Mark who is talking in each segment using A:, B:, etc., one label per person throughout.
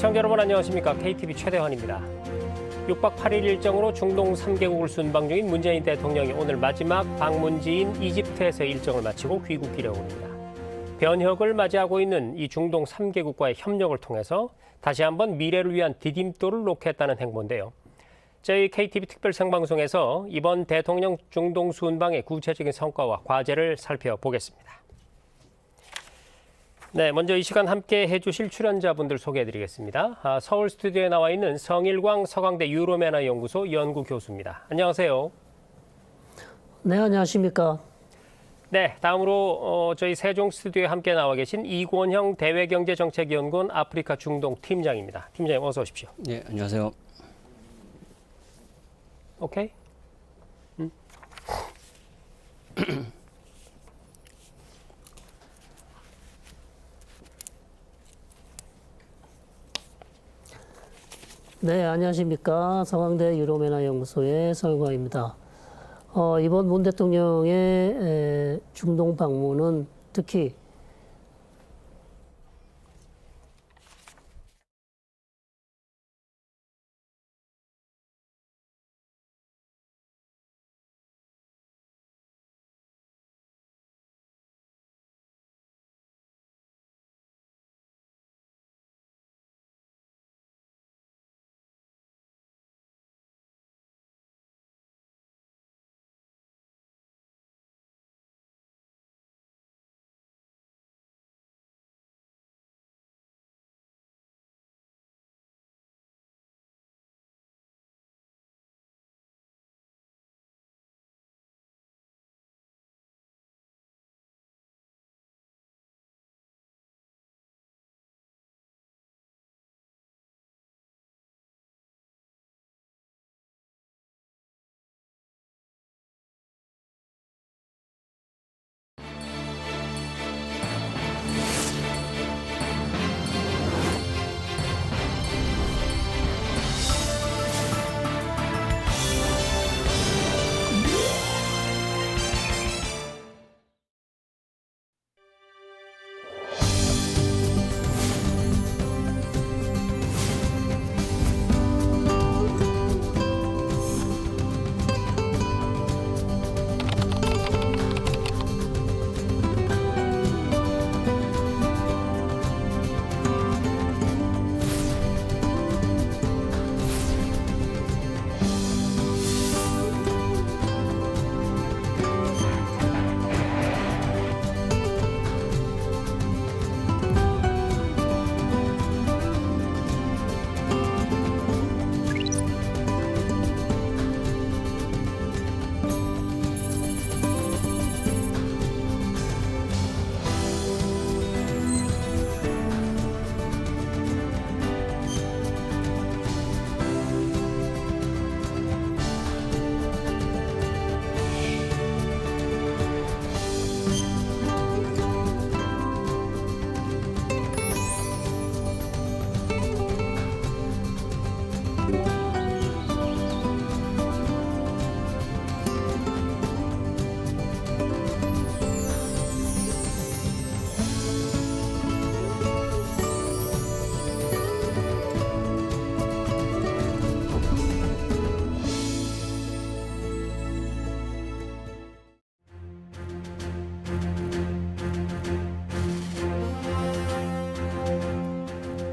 A: 시청자 여러분 안녕하십니까? KTV 최대환입니다. 6박 8일 일정으로 중동 3개국을 순방 중인 문재인 대통령이 오늘 마지막 방문지인 이집트에서 일정을 마치고 귀국길에 오릅니다. 변혁을 맞이하고 있는 이 중동 3개국과의 협력을 통해서 다시 한번 미래를 위한 디딤돌을 놓겠다는 행보인데요. 저희 KTV 특별 생방송에서 이번 대통령 중동 순방의 구체적인 성과와 과제를 살펴보겠습니다. 네, 먼저 이 시간 함께 해주실 출연자분들 소개해드리겠습니다. 서울 스튜디오에 나와 있는 성일광 서강대 유로매너 연구소 연구 교수입니다. 안녕하세요.
B: 네, 안녕하십니까.
A: 네, 다음으로 저희 세종 스튜디오에 함께 나와 계신 이권형 대외경제정책연구원 아프리카 중동 팀장입니다. 팀장님 어서 오십시오.
C: 네, 안녕하세요.
A: 오케이.
B: 네, 안녕하십니까. 서강대 유로매너 연구소의 성일광입니다. 이번 문 대통령의 중동 방문은 특히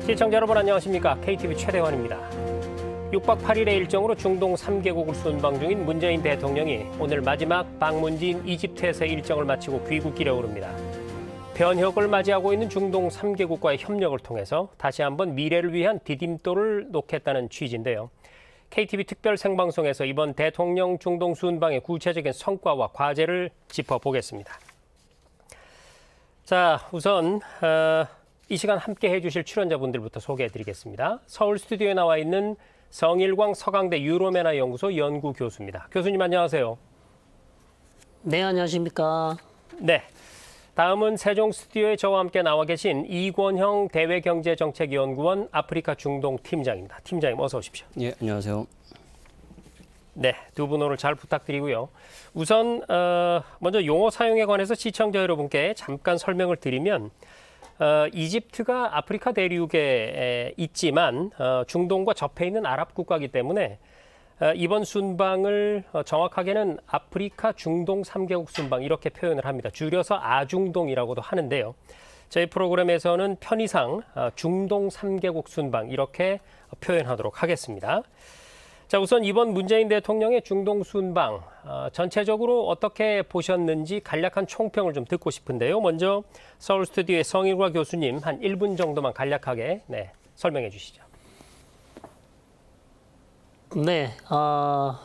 A: 시청자 여러분 안녕하십니까? KTV 최대환입니다. 6박 8일의 일정으로 중동 3개국을 순방 중인 문재인 대통령이 오늘 마지막 방문지인 이집트에서 일정을 마치고 귀국길에 오릅니다. 변혁을 맞이하고 있는 중동 3개국과의 협력을 통해서 다시 한번 미래를 위한 디딤돌을 놓겠다는 취지인데요. KTV 특별 생방송에서 이번 대통령 중동 순방의 구체적인 성과와 과제를 짚어보겠습니다. 자, 우선 이 시간 함께 해주실 출연자분들부터 소개해드리겠습니다. 서울 스튜디오에 나와 있는 성일광 서강대 유로매너 연구소 연구 교수입니다. 교수님 안녕하세요.
B: 네, 안녕하십니까.
A: 네. 다음은 세종 스튜디오에 저와 함께 나와 계신 이권형 대외경제정책연구원 아프리카 중동 팀장입니다. 팀장님 어서 오십시오.
C: 예, 안녕하세요.
A: 네, 두 분 오늘 잘 부탁드리고요. 우선 먼저 용어 사용에 관해서 시청자 여러분께 잠깐 설명을 드리면 이집트가 아프리카 대륙에 있지만 중동과 접해 있는 아랍 국가이기 때문에 이번 순방을 정확하게는 아프리카 중동 3개국 순방 이렇게 표현을 합니다. 줄여서 아중동이라고도 하는데요. 저희 프로그램에서는 편의상 중동 3개국 순방 이렇게 표현하도록 하겠습니다. 자, 우선 이번 문재인 대통령의 중동 순방 전체적으로 어떻게 보셨는지 간략한 총평을 좀 듣고 싶은데요. 먼저 서울 스튜디오의 성일과 교수님 한 1분 정도만 간략하게 설명해 주시죠.
B: 네,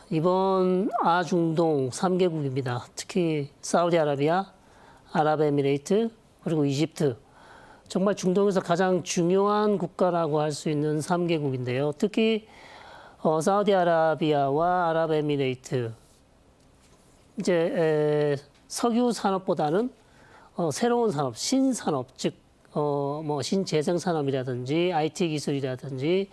B: 이번 아중동 3개국입니다. 특히 사우디아라비아, 아랍에미레이트, 그리고 이집트. 정말 중동에서 가장 중요한 국가라고 할 수 있는 3개국인데요. 특히 사우디아라비아와 아랍에미레이트. 이제 석유 산업보다는 새로운 산업, 신산업, 즉 뭐 신재생 산업이라든지 IT 기술이라든지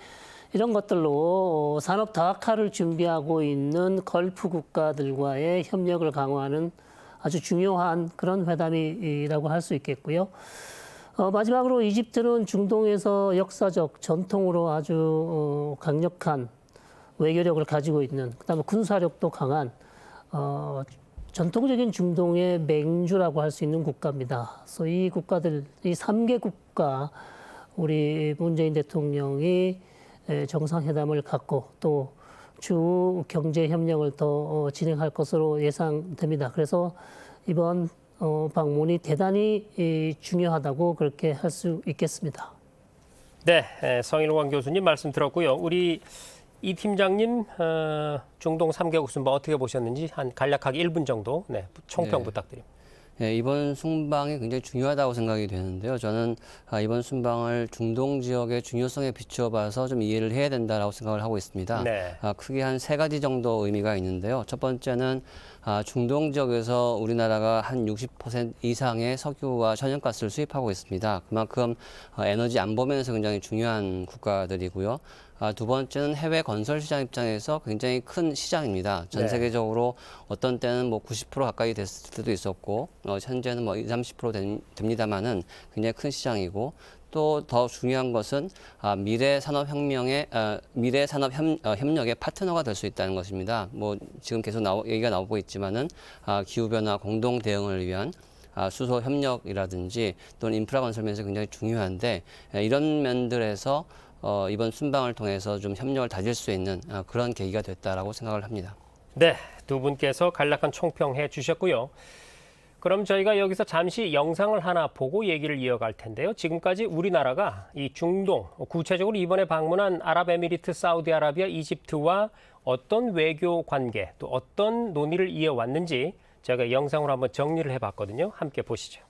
B: 이런 것들로 산업 다각화를 준비하고 있는 걸프 국가들과의 협력을 강화하는 아주 중요한 그런 회담이라고 할 수 있겠고요. 마지막으로 이집트는 중동에서 역사적 전통으로 아주 강력한 외교력을 가지고 있는, 그다음에 군사력도 강한 전통적인 중동의 맹주라고 할 수 있는 국가입니다. 그래서 이 국가들, 이 3개 국가 우리 문재인 대통령이 정상회담을 갖고 또 주 경제 협력을 더 진행할 것으로 예상됩니다. 그래서 이번 방문이 대단히 중요하다고 그렇게 할 수 있겠습니다.
A: 네, 성일관 교수님 말씀 들었고요. 우리 이 팀장님 중동 3개국 순방 어떻게 보셨는지 한 간략하게 1분 정도 총평 부탁드립니다.
C: 네, 이번 순방이 굉장히 중요하다고 생각이 되는데요. 저는 이번 순방을 중동 지역의 중요성에 비추어 봐서 좀 이해를 해야 된다라고 생각을 하고 있습니다.
A: 네.
C: 크게 한 3가지 정도 의미가 있는데요. 첫 번째는 중동 지역에서 우리나라가 한 60% 이상의 석유와 천연가스를 수입하고 있습니다. 그만큼 에너지 안보 면에서 굉장히 중요한 국가들이고요. 두 번째는 해외 건설 시장 입장에서 굉장히 큰 시장입니다. 전
A: 네.
C: 세계적으로 어떤 때는 뭐 90% 가까이 됐을 때도 있었고, 현재는 뭐 20, 30% 됩니다만은 굉장히 큰 시장이고, 또 더 중요한 것은 미래 산업 협력의 파트너가 될 수 있다는 것입니다. 뭐 지금 계속 얘기가 나오고 있지만은 기후 변화 공동 대응을 위한 수소 협력이라든지 또는 인프라 건설 면에서 굉장히 중요한데, 이런 면들에서 이번 순방을 통해서 좀 협력을 다질 수 있는 그런 계기가 됐다라고 생각을 합니다.
A: 네, 두 분께서 간략한 총평해 주셨고요. 그럼 저희가 여기서 잠시 영상을 하나 보고 얘기를 이어갈 텐데요. 지금까지 우리나라가 이 중동, 구체적으로 이번에 방문한 아랍에미리트, 사우디아라비아, 이집트와 어떤 외교 관계, 또 어떤 논의를 이어왔는지 제가 영상으로 한번 정리를 해봤거든요. 함께 보시죠.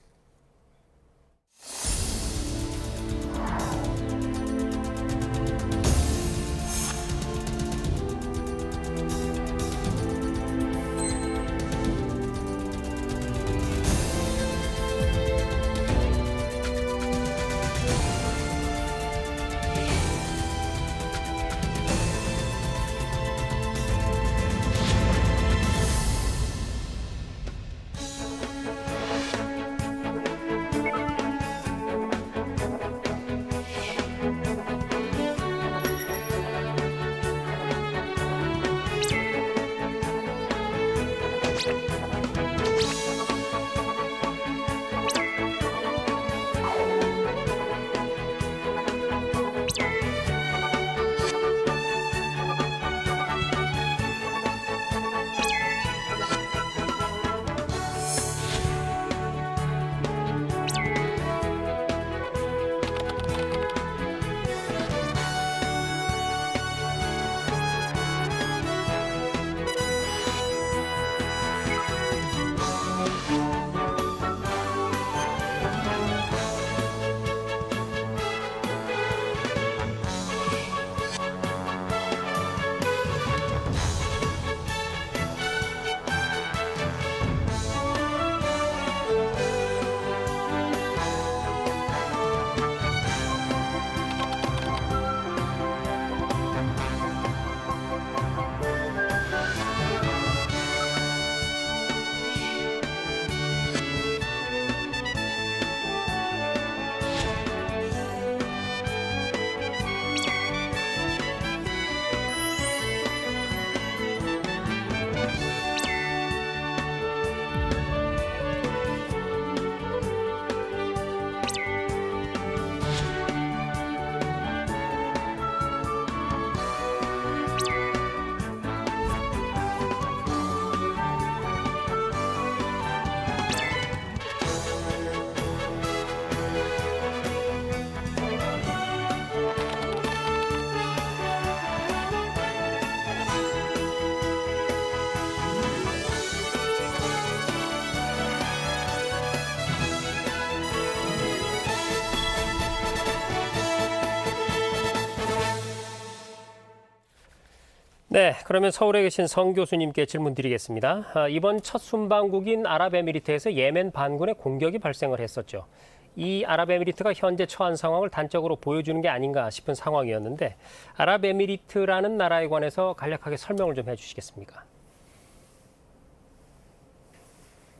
A: 네, 그러면 서울에 계신 성 교수님께 질문 드리겠습니다. 이번 첫 순방국인 아랍에미리트에서 예멘 반군의 공격이 발생을 했었죠. 이 아랍에미리트가 현재 처한 상황을 단적으로 보여주는 게 아닌가 싶은 상황이었는데 아랍에미리트라는 나라에 관해서 간략하게 설명을 좀 해주시겠습니까?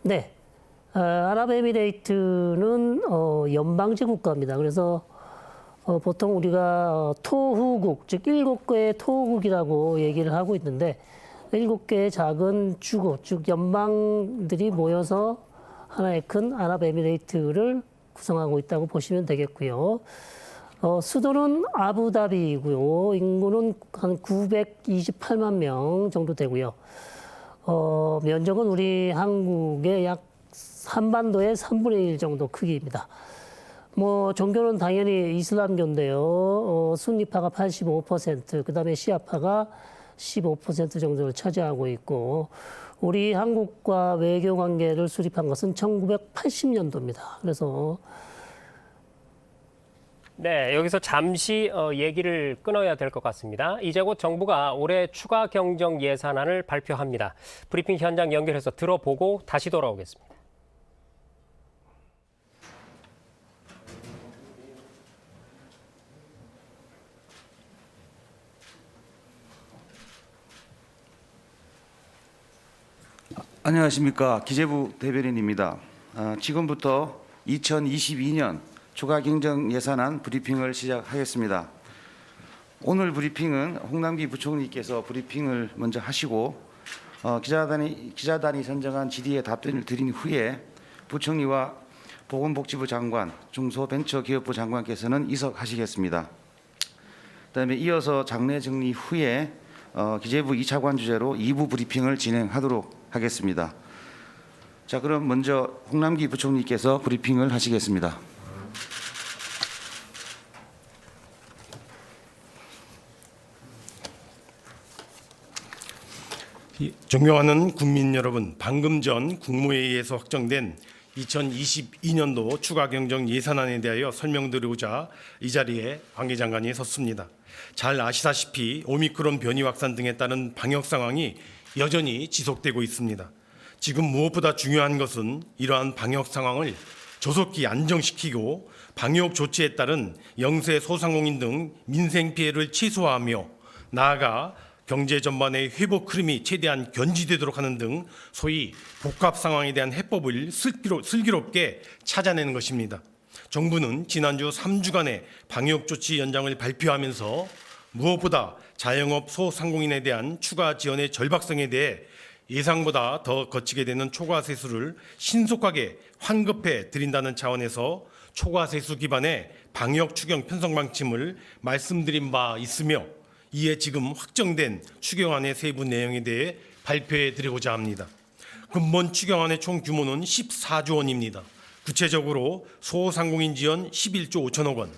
B: 네, 아랍에미레이트는 연방제 국가입니다. 그래서 보통 우리가 토후국, 즉 7개의 토후국이라고 얘기를 하고 있는데 7개의 작은 주국, 즉 연방들이 모여서 하나의 큰 아랍에미레이트를 구성하고 있다고 보시면 되겠고요. 수도는 아부다비이고요. 인구는 한 928만 명 정도 되고요. 면적은 우리 한국의 약 한반도의 3분의 1 정도 크기입니다. 종교는 당연히 이슬람교인데요. 순니파가 85%, 그다음에 시아파가 15% 정도를 차지하고 있고, 우리 한국과 외교 관계를 수립한 것은 1980년도입니다. 그래서
A: 네, 여기서 잠시 얘기를 끊어야 될 것 같습니다. 이제 곧 정부가 올해 추가 경정 예산안을 발표합니다. 브리핑 현장 연결해서 들어보고 다시 돌아오겠습니다.
D: 안녕하십니까. 기재부 대변인입니다. 지금부터 2022년 추가 경정 예산안 브리핑을 시작하겠습니다. 오늘 브리핑은 홍남기 부총리께서 브리핑을 먼저 하시고 기자단이 선정한 질의에 답변을 드린 후에 부총리와 보건복지부 장관, 중소벤처기업부 장관께서는 이석하시겠습니다. 그다음에 이어서 장례 정리 후에 기재부 2차관 주제로 2부 브리핑을 진행하도록 하겠습니다. 자, 그럼 먼저 홍남기 부총리께서 브리핑을 하시겠습니다.
E: 존경하는 국민 여러분, 방금 전 국무회의에서 확정된 2022년도 추가 경정 예산안에 대하여 설명드리고자 이 자리에 관계장관이 섰습니다. 잘 아시다시피 오미크론 변이 확산 등에 따른 방역 상황이 여전히 지속되고 있습니다. 지금 무엇보다 중요한 것은 이러한 방역 상황을 조속히 안정시키고 방역 조치에 따른 영세 소상공인 등 민생 피해를 최소화하며 나아가 경제 전반의 회복 흐름이 최대한 견지되도록 하는 등 소위 복합 상황에 대한 해법을 슬기롭게 찾아내는 것입니다. 정부는 지난주 3주간의 방역 조치 연장을 발표하면서 무엇보다 자영업 소상공인에 대한 추가 지원의 절박성에 대해 예상보다 더 거치게 되는 초과세수를 신속하게 환급해 드린다는 차원에서 초과세수 기반의 방역 추경 편성 방침을 말씀드린 바 있으며 이에 지금 확정된 추경안의 세부 내용에 대해 발표해 드리고자 합니다. 근본 추경안의 총 규모는 14조 원입니다. 구체적으로 소상공인 지원 11조 5천억 원,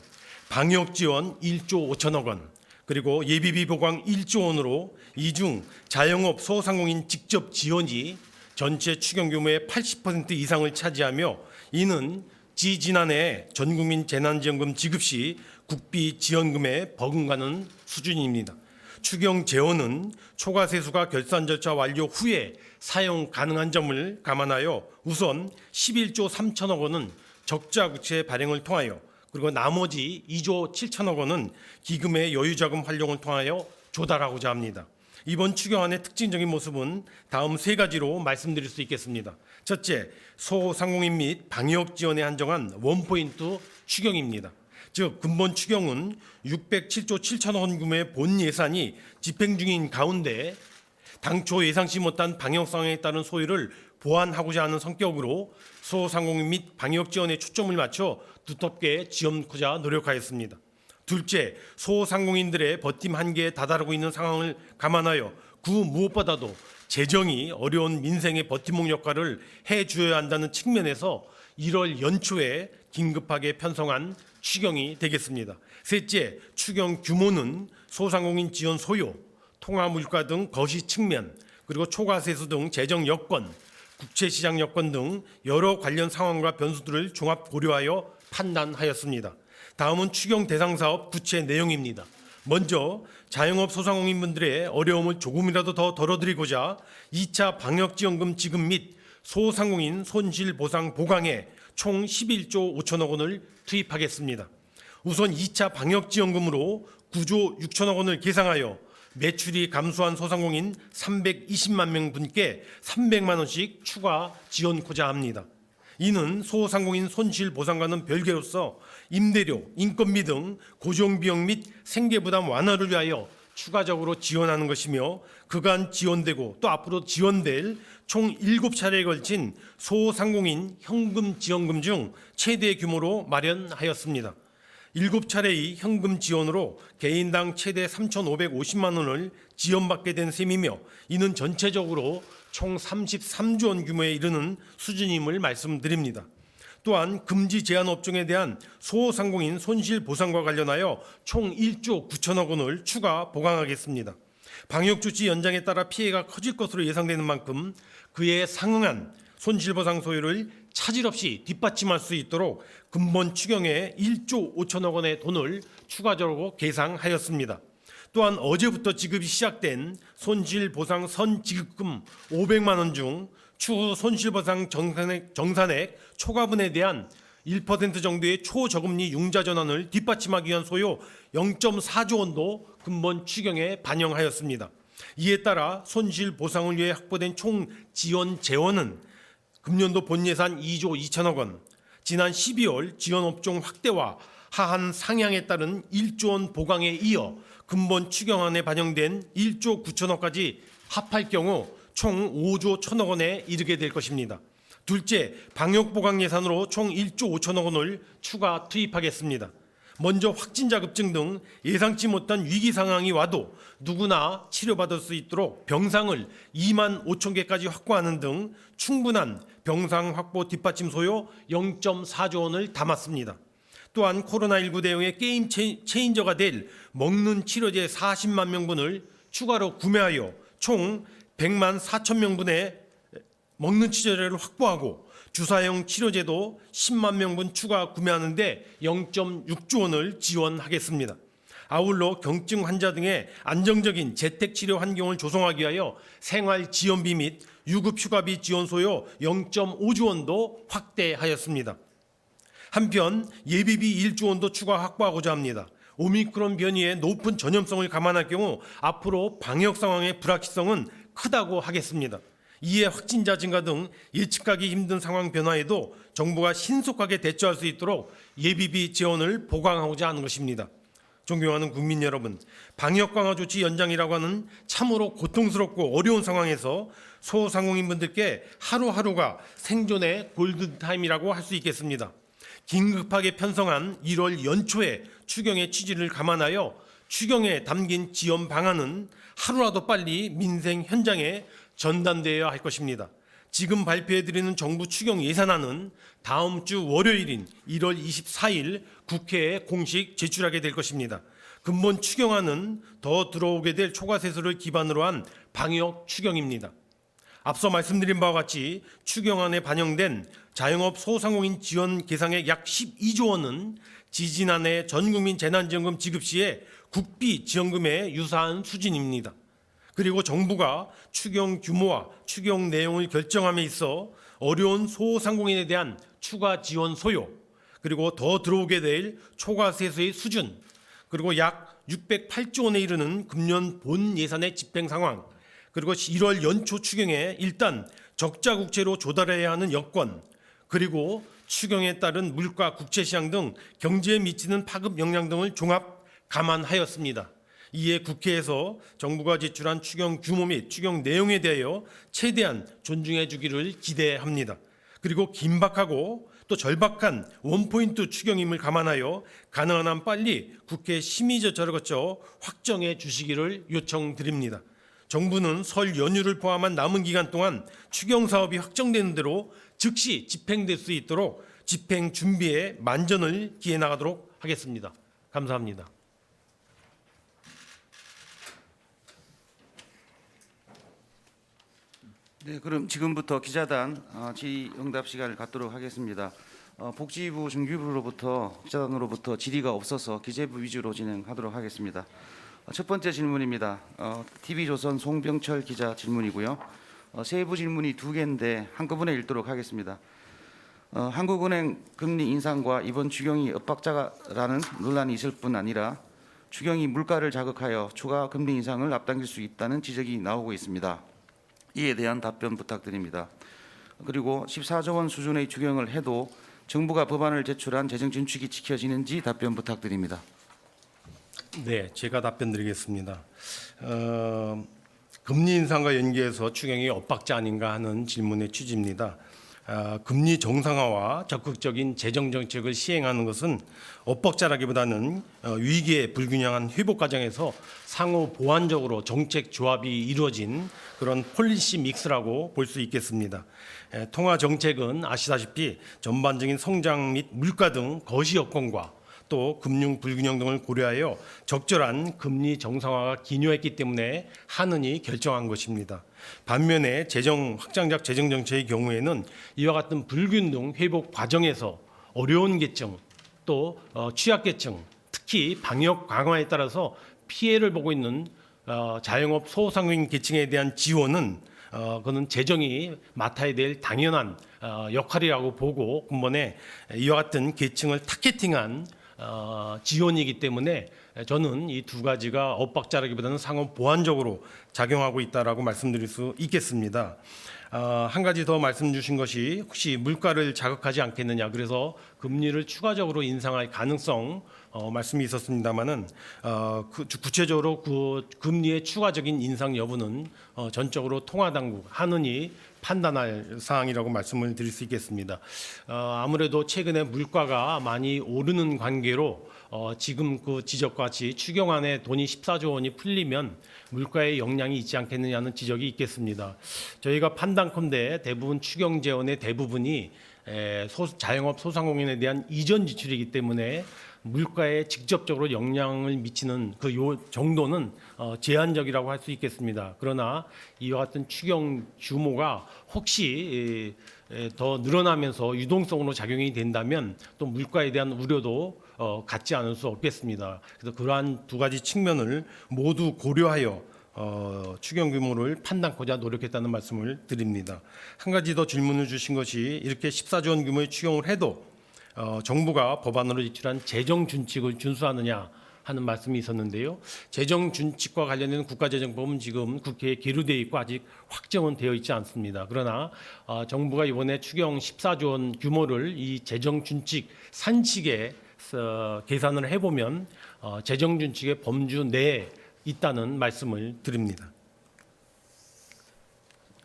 E: 방역 지원 1조 5천억 원, 그리고 예비비 보강 1조 원으로 이 중 자영업 소상공인 직접 지원이 전체 추경 규모의 80% 이상을 차지하며 이는 지난해 전국민 재난지원금 지급 시 국비 지원금에 버금가는 수준입니다. 추경 재원은 초과세수가 결산 절차 완료 후에 사용 가능한 점을 감안하여 우선 11조 3천억 원은 적자구체 발행을 통하여 그리고 나머지 2조 7천억 원은 기금의 여유자금 활용을 통하여 조달하고자 합니다. 이번 추경안의 특징적인 모습은 다음 세 가지로 말씀드릴 수 있겠습니다. 첫째, 소상공인 및 방역 지원에 한정한 원포인트 추경입니다. 즉 근본 추경은 607조 7천억 원 규모의 본 예산이 집행 중인 가운데 당초 예상치 못한 방역 상황에 따른 소요를 보완하고자 하는 성격으로 소상공인 및 방역 지원에 초점을 맞춰 두텁게 지원하고자 노력하였습니다. 둘째, 소상공인들의 버팀 한계에 다다르고 있는 상황을 감안하여 그 무엇보다도 재정이 어려운 민생의 버팀목 역할을 해주어야 한다는 측면에서 1월 연초에 긴급하게 편성한 추경이 되겠습니다. 셋째, 추경 규모는 소상공인 지원 소요, 통화물가 등 거시 측면, 그리고 초과세수 등 재정 여건, 국채시장 여건 등 여러 관련 상황과 변수들을 종합 고려하여 판단하였습니다. 다음은 추경 대상 사업 구체 내용입니다. 먼저 자영업 소상공인분들의 어려움을 조금이라도 더 덜어드리고자 2차 방역지원금 지급 및 소상공인 손실보상 보강에 총 11조 5천억 원을 투입하겠습니다. 우선 2차 방역지원금으로 9조 6천억 원을 계상하여 매출이 감소한 소상공인 320만 명 분께 300만 원씩 추가 지원코자 합니다. 이는 소상공인 손실보상과는 별개로서 임대료, 인건비 등 고정비용 및 생계부담 완화를 위하여 추가적으로 지원하는 것이며 그간 지원되고 또 앞으로 지원될 총 7차례에 걸친 소상공인 현금 지원금 중 최대 규모로 마련하였습니다. 7차례의 현금 지원으로 개인당 최대 3,550만 원을 지원받게 된 셈이며 이는 전체적으로 총 33조 원 규모에 이르는 수준임을 말씀드립니다. 또한 금지 제한 업종에 대한 소상공인 손실보상과 관련하여 총 1조 9천억 원을 추가 보강하겠습니다. 방역조치 연장에 따라 피해가 커질 것으로 예상되는 만큼 그에 상응한 손실보상 소요를 차질 없이 뒷받침할 수 있도록 근본 추경에 1조 5천억 원의 돈을 추가적으로 계상하였습니다. 또한 어제부터 지급이 시작된 손실보상 선지급금 500만 원 중 추후 손실보상 정산액 초과분에 대한 1% 정도의 초저금리 융자 전환을 뒷받침하기 위한 소요 0.4조 원도 근본 추경에 반영하였습니다. 이에 따라 손실보상을 위해 확보된 총 지원 재원은 금년도 본예산 2조 2천억 원, 지난 12월 지원업종 확대와 하한 상향에 따른 1조 원 보강에 이어 근본 추경안에 반영된 1조 9천억까지 합할 경우 총 5조 1천억 원에 이르게 될 것입니다. 둘째, 방역보강 예산으로 총 1조 5천억 원을 추가 투입하겠습니다. 먼저 확진자 급증 등 예상치 못한 위기 상황이 와도 누구나 치료받을 수 있도록 병상을 2만 5천 개까지 확보하는 등 충분한 병상 확보 뒷받침 소요 0.4조 원을 담았습니다. 또한 코로나19 대응의 게임 체인저가 될 먹는 치료제 40만 명분을 추가로 구매하여 총 100만 4천 명분의 먹는 치료제를 확보하고 주사용 치료제도 10만 명분 추가 구매하는 데 0.6조 원을 지원하겠습니다. 아울러 경증 환자 등의 안정적인 재택치료 환경을 조성하기 위하여 생활지원비 및 유급휴가비 지원 소요 0.5조 원도 확대하였습니다. 한편 예비비 1조 원도 추가 확보하고자 합니다. 오미크론 변이의 높은 전염성을 감안할 경우 앞으로 방역 상황의 불확실성은 크다고 하겠습니다. 이에 확진자 증가 등 예측하기 힘든 상황 변화에도 정부가 신속하게 대처할 수 있도록 예비비 지원을 보강하고자 하는 것입니다. 존경하는 국민 여러분, 방역 강화 조치 연장이라고 하는 참으로 고통스럽고 어려운 상황에서 소상공인분들께 하루하루가 생존의 골든타임이라고 할 수 있겠습니다. 긴급하게 편성한 1월 연초에 추경의 취지를 감안하여 추경에 담긴 지원 방안은 하루라도 빨리 민생 현장에 전단되어야 할 것입니다. 지금 발표해드리는 정부 추경 예산안은 다음 주 월요일인 1월 24일 국회에 공식 제출하게 될 것입니다. 근본 추경안은 더 들어오게 될 초과세수를 기반으로 한 방역 추경입니다. 앞서 말씀드린 바와 같이 추경안에 반영된 자영업 소상공인 지원 계상액 약 12조 원은 지지난해 전국민 재난지원금 지급 시에 국비 지원금에 유사한 수준입니다. 그리고 정부가 추경 규모와 추경 내용을 결정함에 있어 어려운 소상공인에 대한 추가 지원 소요, 그리고 더 들어오게 될 초과세수의 수준, 그리고 약 608조 원에 이르는 금년 본 예산의 집행 상황, 그리고 1월 연초 추경에 일단 적자 국채로 조달해야 하는 여건, 그리고 추경에 따른 물가 국채시장 등 경제에 미치는 파급 영향 등을 종합 감안하였습니다. 이에 국회에서 정부가 제출한 추경 규모 및 추경 내용에 대하여 최대한 존중해 주기를 기대합니다. 그리고 긴박하고 또 절박한 원포인트 추경임을 감안하여 가능한 한 빨리 국회 심의 절차를 거쳐 확정해 주시기를 요청드립니다. 정부는 설 연휴를 포함한 남은 기간 동안 추경 사업이 확정되는 대로 즉시 집행될 수 있도록 집행 준비에 만전을 기해 나가도록 하겠습니다. 감사합니다.
D: 네, 그럼 지금부터 기자단 질의응답 시간을 갖도록 하겠습니다. 복지부 중기부로부터 기자단으로부터 질의가 없어서 기재부 위주로 진행하도록 하겠습니다. 첫 번째 질문입니다. TV조선 송병철 기자 질문이고요. 세부 질문이 2개인데 한꺼번에 읽도록 하겠습니다. 한국은행 금리 인상과 이번 추경이 엇박자라는 논란이 있을 뿐 아니라 추경이 물가를 자극하여 추가 금리 인상을 앞당길 수 있다는 지적이 나오고 있습니다. 이에 대한 답변 부탁드립니다. 그리고 14조 원 수준의 추경을 해도 정부가 법안을 제출한 재정 준칙이 지켜지는지 답변 부탁드립니다.
E: 네, 제가 답변 드리겠습니다. 금리 인상과 연계해서 추경이 엇박자 아닌가 하는 질문의 취지입니다. 금리 정상화와 적극적인 재정 정책을 시행하는 것은 엇박자라기보다는 위기의 불균형한 회복 과정에서 상호 보완적으로 정책 조합이 이루어진 그런 폴리시 믹스라고 볼 수 있겠습니다. 통화 정책은 아시다시피 전반적인 성장 및 물가 등 거시 여건과 또 금융 불균형 등을 고려하여 적절한 금리 정상화가 기요했기 때문에 하느니 결정한 것입니다. 반면에 확장적 재정 정책의 경우에는 이와 같은 불균등 회복 과정에서 어려운 계층 또 취약계층 특히 방역 강화에 따라서 피해를 보고 있는 자영업 소상공인 계층에 대한 지원은 그는 재정이 맡아야 될 당연한 역할이라고 보고 근본에 이와 같은 계층을 타겟팅한 지원이기 때문에 저는 이 두 가지가 엇박자라기보다는 상호 보완적으로 작용하고 있다라고 말씀드릴 수 있겠습니다. 한 가지 더 말씀 주신 것이 혹시 물가를 자극하지 않겠느냐 그래서 금리를 추가적으로 인상할 가능성 말씀이 있었습니다마는 구체적으로 그 금리의 추가적인 인상 여부는 전적으로 통화당국 하느니 판단할 사항이라고 말씀을 드릴 수 있겠습니다. 아무래도 최근에 물가가 많이 오르는 관계로 지금 그 지적과 같이 추경안에 돈이 14조 원이 풀리면 물가에 영향이 있지 않겠느냐는 지적이 있겠습니다. 저희가 판단컨대 대부분 추경 재원의 대부분이 자영업 소상공인에 대한 이전 지출이기 때문에 물가에 직접적으로 영향을 미치는 그 정도는 제한적이라고 할 수 있겠습니다. 그러나 이와 같은 추경 규모가 혹시 더 늘어나면서 유동성으로 작용이 된다면 또 물가에 대한 우려도 갖지 않을 수 없겠습니다. 그래서 그러한 두 가지 측면을 모두 고려하여 추경 규모를 판단코자 노력했다는 말씀을 드립니다. 한 가지 더 질문을 주신 것이 이렇게 14조 원 규모의 추경을 해도 정부가 법안으로 제출한 재정 준칙을 준수하느냐 하는 말씀이 있었는데요. 재정 준칙과 관련된 국가재정법은 지금 국회에 계류되어 있고 아직 확정은 되어 있지 않습니다. 그러나 정부가 이번에 추경 14조 원 규모를 이 재정 준칙 산칙에 계산을 해보면 재정 준칙의 범주 내에 있다는 말씀을 드립니다.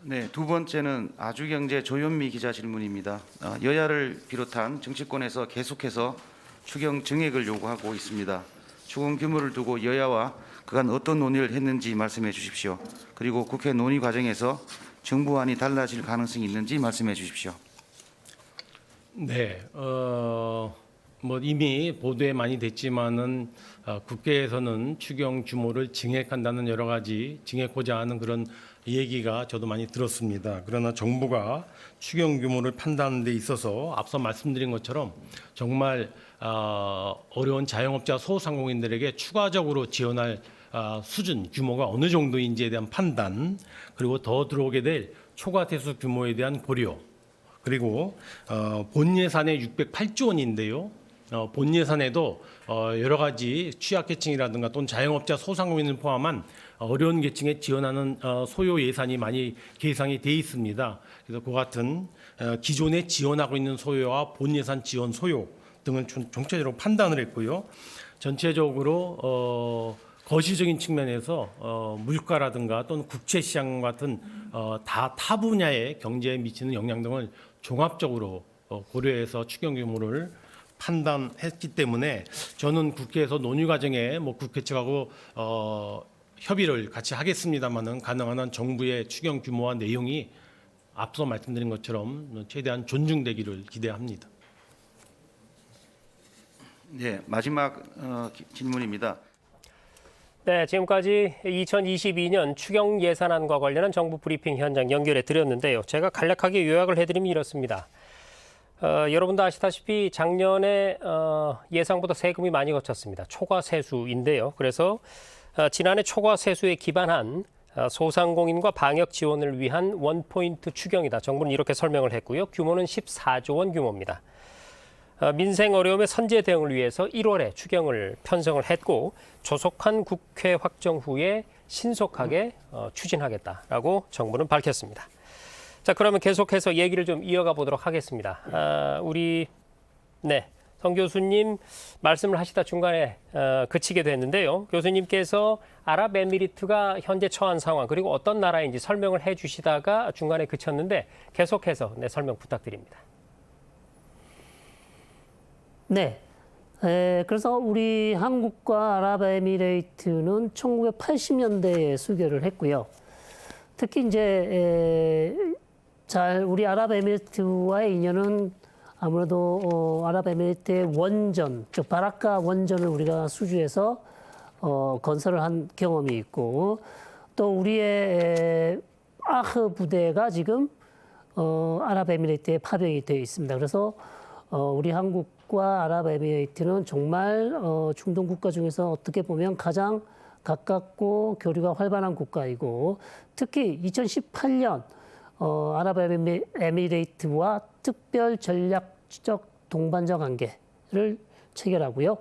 D: 네, 두 번째는 아주경제 조현미 기자 질문입니다. 여야를 비롯한 정치권에서 계속해서 추경 증액을 요구하고 있습니다. 추경 규모를 두고 여야와 그간 어떤 논의를 했는지 말씀해 주십시오. 그리고 국회 논의 과정에서 정부안이 달라질 가능성이 있는지 말씀해 주십시오.
E: 네, 뭐 이미 보도에 많이 됐지만은 국회에서는 추경 규모를 증액한다는 여러 가지 증액고자 하는 그런 얘기가 저도 많이 들었습니다. 그러나 정부가 추경 규모를 판단하는 데 있어서 앞서 말씀드린 것처럼 정말 어려운 자영업자 소상공인들에게 추가적으로 지원할 수준 규모가 어느 정도인지에 대한 판단 그리고 더 들어오게 될 초과 대수 규모에 대한 고려 그리고 본 예산의 608조 원인데요. 본 예산에도 여러 가지 취약계층이라든가 또는 자영업자 소상공인을 포함한 어려운 계층에 지원하는 소요 예산이 많이 계상이 돼 있습니다. 그래서 그 같은 기존에 지원하고 있는 소요와 본 예산 지원 소요 등을 총체적으로 판단을 했고요. 전체적으로 거시적인 측면에서 물가라든가 또는 국채시장 같은 타 분야의 경제에 미치는 영향 등을 종합적으로 고려해서 추경 규모를 판단했기 때문에 저는 국회에서 논의 과정에 뭐 국회 측하고 협의를 같이 하겠습니다마는 가능한 한 정부의 추경 규모와 내용이 앞서 말씀드린 것처럼 최대한 존중되기를 기대합니다.
D: 네, 마지막 질문입니다.
A: 네, 지금까지 2022년 추경 예산안과 관련한 정부 브리핑 현장 연결해 드렸는데요. 제가 간략하게 요약을 해드리면 이렇습니다. 여러분도 아시다시피 작년에 예상보다 세금이 많이 거쳤습니다. 초과 세수인데요. 그래서 지난해 초과 세수에 기반한 소상공인과 방역 지원을 위한 원포인트 추경이다. 정부는 이렇게 설명을 했고요. 규모는 14조 원 규모입니다. 민생 어려움의 선제 대응을 위해서 1월에 추경을 편성을 했고 조속한 국회 확정 후에 신속하게 추진하겠다라고 정부는 밝혔습니다. 자, 그러면 계속해서 얘기를 좀 이어가 보도록 하겠습니다. 우리 성 교수님 말씀을 하시다 중간에 그치게 됐는데요. 교수님께서 아랍에미리트가 현재 처한 상황 그리고 어떤 나라인지 설명을 해주시다가 중간에 그쳤는데 계속해서 설명 부탁드립니다.
B: 네. 그래서 우리 한국과 아랍에미레이트는 1980년대에 수교를 했고요. 특히 이제 우리 아랍에미리트와의 인연은 아무래도 아랍에미리트의 원전, 즉 바라카 원전을 우리가 수주해서 건설을 한 경험이 있고 또 우리의 아흐 부대가 지금 아랍에미리트에 파병이 되어 있습니다. 그래서 우리 한국과 아랍에미레이트는 정말 중동 국가 중에서 어떻게 보면 가장 가깝고 교류가 활발한 국가이고 특히 2018년 아랍에미레이트와 특별 전략적 동반자 관계를 체결하고요.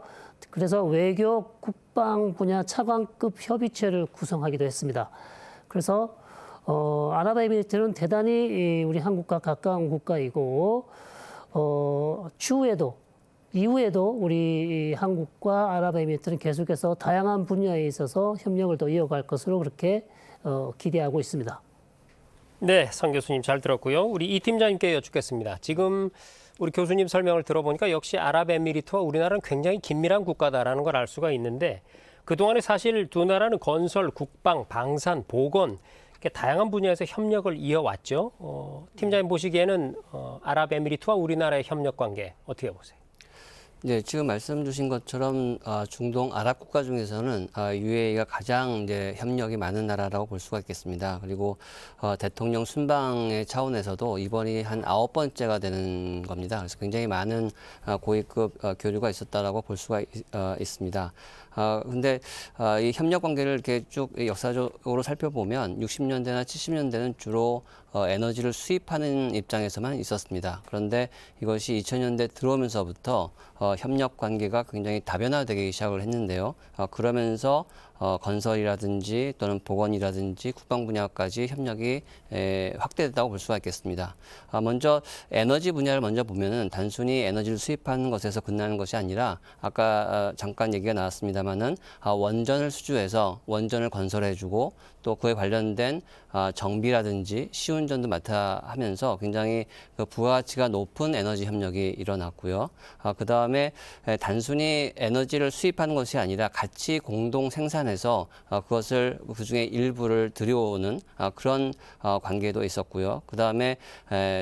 B: 그래서 외교 국방 분야 차관급 협의체를 구성하기도 했습니다. 그래서 아랍에미레이트는 대단히 우리 한국과 가까운 국가이고 이후에도 우리 한국과 아랍에미리트는 계속해서 다양한 분야에 있어서 협력을 더 이어갈 것으로 그렇게 기대하고 있습니다.
A: 네, 성 교수님 잘 들었고요. 우리 이 팀장님께 여쭙겠습니다. 지금 우리 교수님 설명을 들어보니까 역시 아랍에미리트와 우리나라는 굉장히 긴밀한 국가다라는 걸 알 수가 있는데 그동안에 사실 두 나라는 건설, 국방, 방산, 보건 이렇게 다양한 분야에서 협력을 이어왔죠. 팀장님 보시기에는 아랍에미리트와 우리나라의 협력 관계 어떻게 보세요?
C: 네, 지금 말씀 주신 것처럼 중동 아랍 국가 중에서는 UAE가 가장 이제 협력이 많은 나라라고 볼 수가 있겠습니다. 그리고 대통령 순방의 차원에서도 이번이 한 9번째가 되는 겁니다. 그래서 굉장히 많은 고위급 교류가 있었다라고 볼 수가 있습니다. 근데 이 협력 관계를 이렇게 쭉 역사적으로 살펴보면 60년대나 70년대는 주로 에너지를 수입하는 입장에서만 있었습니다. 그런데 이것이 2000년대 들어오면서부터 협력 관계가 굉장히 다변화되기 시작을 했는데요. 그러면서 건설이라든지 또는 보건이라든지 국방 분야까지 협력이 확대됐다고 볼 수가 있겠습니다. 먼저 에너지 분야를 먼저 보면은 단순히 에너지를 수입하는 것에서 끝나는 것이 아니라 아까 잠깐 얘기가 나왔습니다만은 원전을 수주해서 원전을 건설해주고 또 그에 관련된 정비라든지 시운전도 맡아 하면서 굉장히 그 부가가치가 높은 에너지 협력이 일어났고요. 그 다음에 단순히 에너지를 수입하는 것이 아니라 같이 공동 생산해서 그것을 그중에 일부를 들여오는 그런 관계도 있었고요. 그 다음에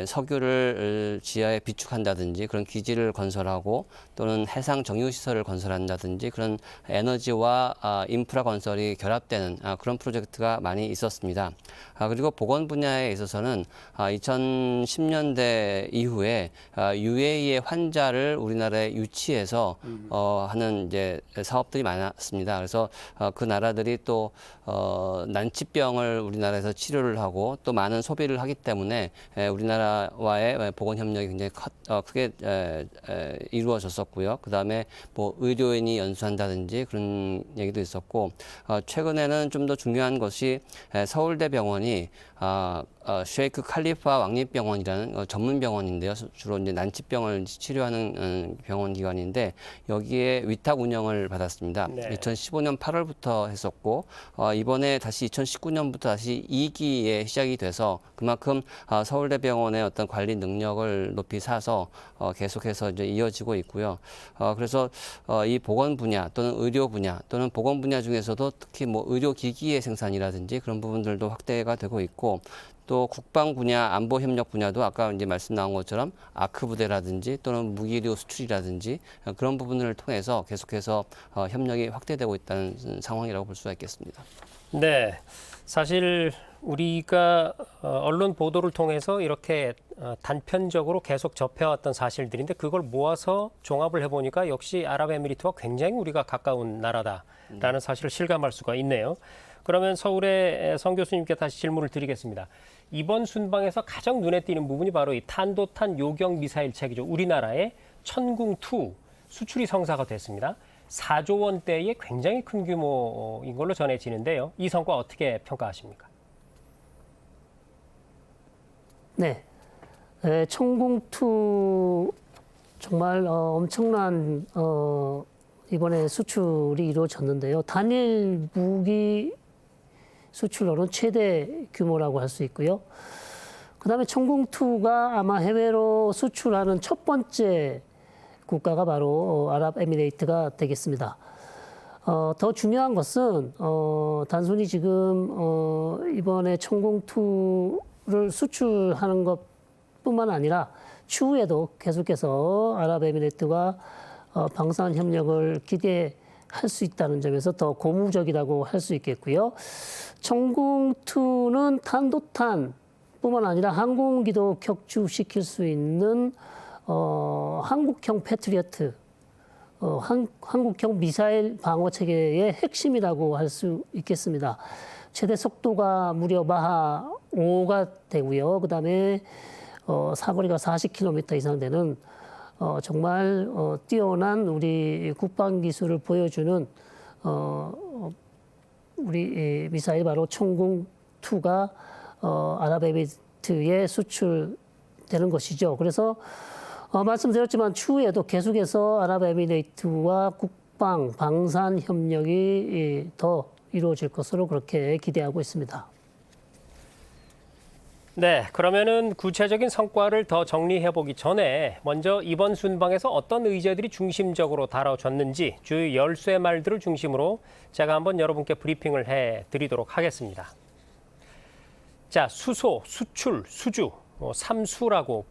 C: 석유를 지하에 비축한다든지 그런 기지를 건설하고 또는 해상 정유시설을 건설한다든지 그런 에너지와 인프라 건설이 결합되는 그런 프로젝트가 많이 있었습니다. 그리고 보건 분야에 있어서는 2010년대 이후에 UAE의 환자를 우리나라에 유치해서 하는 이제 사업들이 많았습니다. 그래서 그 나라들이 또 난치병을 우리나라에서 치료를 하고 또 많은 소비를 하기 때문에 우리나라와의 보건 협력이 굉장히 크게 이루어졌었고요. 그 다음에 뭐 의료인이 연수한다든지 그런 얘기도 있었고 최근에는 좀 더 중요한 것이 서울대병원이 쉐이크 칼리파 왕립병원이라는 전문 병원인데요. 주로 이제 난치병을 치료하는 병원 기관인데 여기에 위탁 운영을 받았습니다.
A: 네.
C: 2015년 8월부터 했었고 이번에 다시 2019년부터 다시 2기에 시작이 돼서 그만큼 서울대병원의 어떤 관리 능력을 높이 사서 계속해서 이제 이어지고 있고요. 그래서 이 보건 분야 또는 의료 분야 또는 보건 분야 중에서도 특히 뭐 의료기기의 생산이라든지 그런 부분들도 확대가 되고 있고 또 국방 분야, 안보 협력 분야도 아까 이제 말씀 나온 것처럼 아크 부대라든지 또는 무기류 수출이라든지 그런 부분을 통해서 계속해서 협력이 확대되고 있다는 상황이라고 볼 수가 있겠습니다.
A: 네, 사실 우리가 언론 보도를 통해서 이렇게 단편적으로 계속 접해왔던 사실들인데 그걸 모아서 종합을 해보니까 역시 아랍에미리트와 굉장히 우리가 가까운 나라다라는 사실을 실감할 수가 있네요. 그러면 서울의 성 교수님께 다시 질문을 드리겠습니다. 이번 순방에서 가장 눈에 띄는 부분이 바로 이 탄도탄 요격 미사일 체계죠. 우리나라의 천궁2 수출이 성사가 됐습니다. 4조 원대의 굉장히 큰 규모인 걸로 전해지는데요. 이 성과 어떻게 평가하십니까?
B: 네, 천궁2 정말 엄청난 이번에 수출이 이루어졌는데요. 단일 무기 수출로는 최대 규모라고 할 수 있고요. 그다음에 천궁2가 아마 해외로 수출하는 첫 번째 국가가 바로 아랍에미레이트가 되겠습니다. 더 중요한 것은 단순히 지금 이번에 천궁2를 수출하는 것뿐만 아니라 추후에도 계속해서 아랍에미레이트와 방산 협력을 기대할 수 있다는 점에서 더 고무적이라고 할 수 있겠고요. 천궁2는 탄도탄뿐만 아니라 항공기도 격추시킬 수 있는 한국형 패트리어트, 한국형 미사일 방어 체계의 핵심이라고 할 수 있겠습니다. 최대 속도가 무려 마하 5가 되고요. 그다음에 사거리가 40km 이상 되는 정말 뛰어난 우리 국방 기술을 보여주는 우리 미사일 바로 천궁2가 아랍에미리트에 수출되는 것이죠. 그래서 말씀드렸지만 추후에도 계속해서 아랍에미레이트와 국방, 방산 협력이 더 이루어질 것으로 그렇게 기대하고 있습니다.
A: 네, 그러면은 구체적인 성과를 더 정리해 보기 전에 먼저 이번 순방에서 어떤 의제들이 중심적으로 다뤄졌는지 주요 열쇠 말들을 중심으로 제가 한번 여러분께 브리핑을 해 드리도록 하겠습니다. 자, 수소, 수출, 수주, 삼수라고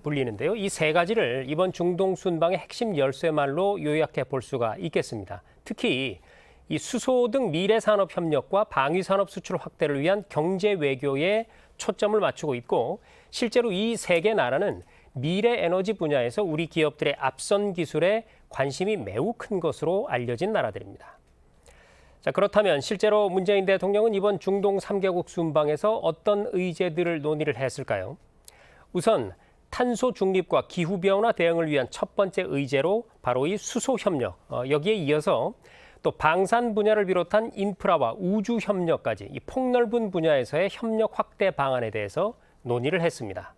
A: 불리는데요. 이 세 가지를 이번 중동 순방의 핵심 열쇠 말로 요약해 볼 수가 있겠습니다. 특히 이 수소 등 미래 산업 협력과 방위 산업 수출 확대를 위한 경제 외교에 초점을 맞추고 있고 실제로 이 세 개 나라는 미래 에너지 분야에서 우리 기업들의 앞선 기술에 관심이 매우 큰 것으로 알려진 나라들입니다. 자, 그렇다면 실제로 문재인 대통령은 이번 중동 3개국 순방에서 어떤 의제들을 논의를 했을까요? 우선 탄소 중립과 기후변화 대응을 위한 첫 번째 의제로 바로 이 수소 협력, 여기에 이어서 또 방산 분야를 비롯한 인프라와 우주 협력까지 이 폭넓은 분야에서의 협력 확대 방안에 대해서 논의를 했습니다.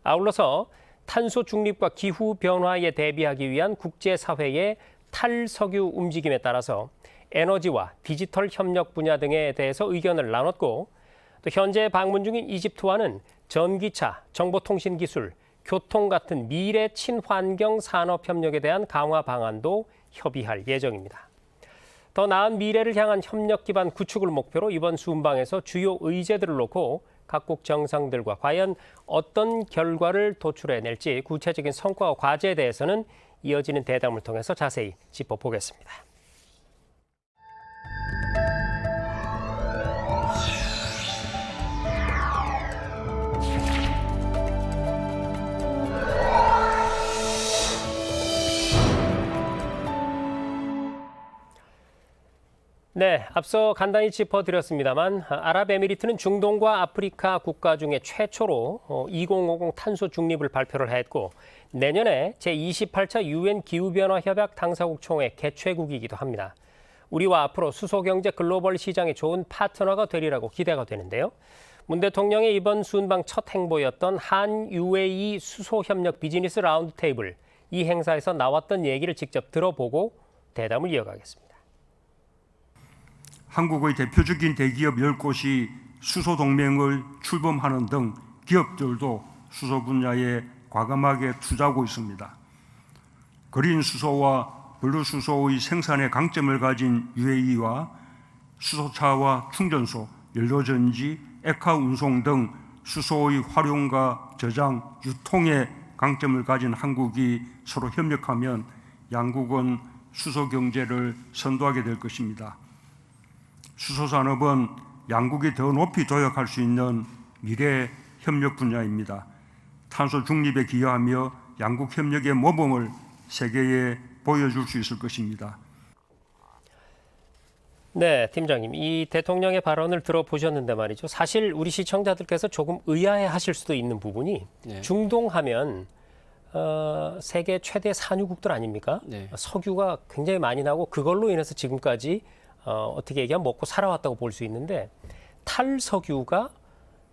A: 아울러서 탄소 중립과 기후 변화에 대비하기 위한 국제사회의 탈석유 움직임에 따라서 에너지와 디지털 협력 분야 등에 대해서 의견을 나눴고 또 현재 방문 중인 이집트와는 전기차, 정보통신 기술, 교통 같은 미래 친환경 산업 협력에 대한 강화 방안도 협의할 예정입니다. 더 나은 미래를 향한 협력 기반 구축을 목표로 이번 순방에서 주요 의제들을 놓고 각국 정상들과 과연 어떤 결과를 도출해낼지 구체적인 성과와 과제에 대해서는 이어지는 대담을 통해서 자세히 짚어보겠습니다. 네, 앞서 간단히 짚어드렸습니다만 아랍에미리트는 중동과 아프리카 국가 중에 최초로 2050 탄소 중립을 발표를 했고 내년에 제28차 UN 기후변화 협약 당사국 총회 개최국이기도 합니다. 우리와 앞으로 수소경제 글로벌 시장의 좋은 파트너가 되리라고 기대가 되는데요. 문 대통령의 이번 순방 첫 행보였던 한 UAE 수소협력 비즈니스 라운드 테이블, 이 행사에서 나왔던 얘기를 직접 들어보고 대담을 이어가겠습니다.
F: 한국의 대표적인 대기업 10곳이 수소 동맹을 출범하는 등 기업들도 수소 분야에 과감하게 투자하고 있습니다. 그린 수소와 블루 수소의 생산에 강점을 가진 UAE와 수소차와 충전소, 연료전지, 액화 운송 등 수소의 활용과 저장, 유통에 강점을 가진 한국이 서로 협력하면 양국은 수소 경제를 선도하게 될 것입니다. 수소 산업은 양국이 더 높이 도약할 수 있는 미래 협력 분야입니다. 탄소 중립에 기여하며 양국 협력의 모범을 세계에 보여줄 수 있을 것입니다.
A: 네, 팀장님. 이 대통령의 발언을 들어보셨는데 말이죠. 사실 우리 시청자들께서 조금 의아해하실 수도 있는 부분이
C: 네.
A: 중동하면 세계 최대 산유국들 아닙니까?
C: 네.
A: 석유가 굉장히 많이 나고 그걸로 인해서 지금까지 어떻게 얘기하면 먹고 살아왔다고 볼 수 있는데 탈석유가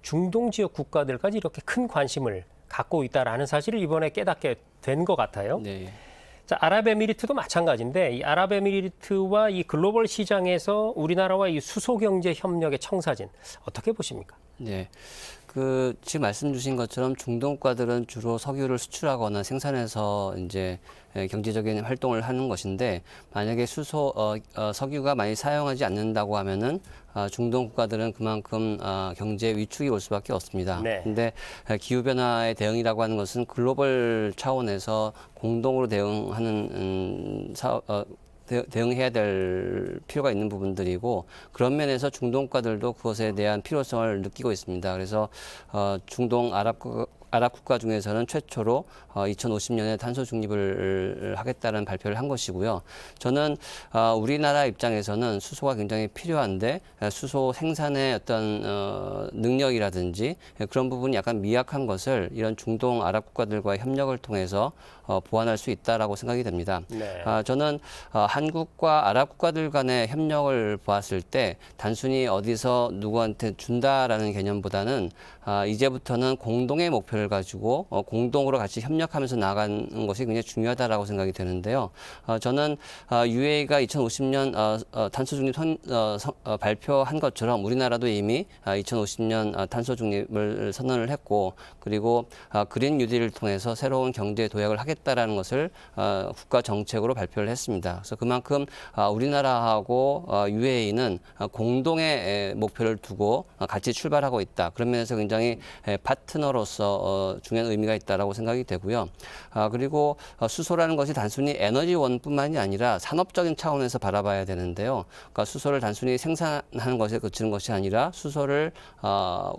A: 중동 지역 국가들까지 이렇게 큰 관심을 갖고 있다라는 사실을 이번에 깨닫게 된 것 같아요.
C: 네.
A: 자, 아랍에미리트도 마찬가지인데 이 아랍에미리트와 이 글로벌 시장에서 우리나라와 이 수소 경제 협력의 청사진 어떻게 보십니까?
C: 네. 지금 말씀 주신 것처럼 중동 국가들은 주로 석유를 수출하거나 생산해서 이제 경제적인 활동을 하는 것인데 만약에 석유가 많이 사용하지 않는다고 하면은 중동 국가들은 그만큼 경제 위축이 올 수밖에 없습니다.
A: 네.
C: 근데 기후 변화의 대응이라고 하는 것은 글로벌 차원에서 공동으로 대응하는 대응해야 될 필요가 있는 부분들이고 그런 면에서 중동 국가들도 그것에 대한 필요성을 느끼고 있습니다. 그래서 중동 아랍 국가 중에서는 최초로 2050년에 탄소 중립을 하겠다는 발표를 한 것이고요. 저는 우리나라 입장에서는 수소가 굉장히 필요한데 수소 생산의 어떤 능력이라든지 그런 부분이 약간 미약한 것을 이런 중동 아랍 국가들과의 협력을 통해서 보완할 수 있다라고 생각이 됩니다.
A: 네.
C: 저는 한국과 아랍 국가들 간의 협력을 보았을 때 단순히 어디서 누구한테 준다라는 개념보다는 이제부터는 공동의 목표를 가지고 공동으로 같이 협력하면서 나아가는 것이 굉장히 중요하다라고 생각이 되는데요. 저는 UAE가 2050년 탄소 중립 발표한 것처럼 우리나라도 이미 2050년 탄소 중립을 선언을 했고 그리고 그린 뉴딜을 통해서 새로운 경제 도약을 하겠다라는 것을 국가 정책으로 발표를 했습니다. 그래서 그만큼 우리나라하고 UAE는 공동의 목표를 두고 같이 출발하고 있다. 그런 면에서 굉장히 파트너로서 중요한 의미가 있다라고 생각이 되고요. 그리고 수소라는 것이 단순히 에너지원뿐만이 아니라 산업적인 차원에서 바라봐야 되는데요. 그러니까 수소를 단순히 생산하는 것에 그치는 것이 아니라 수소를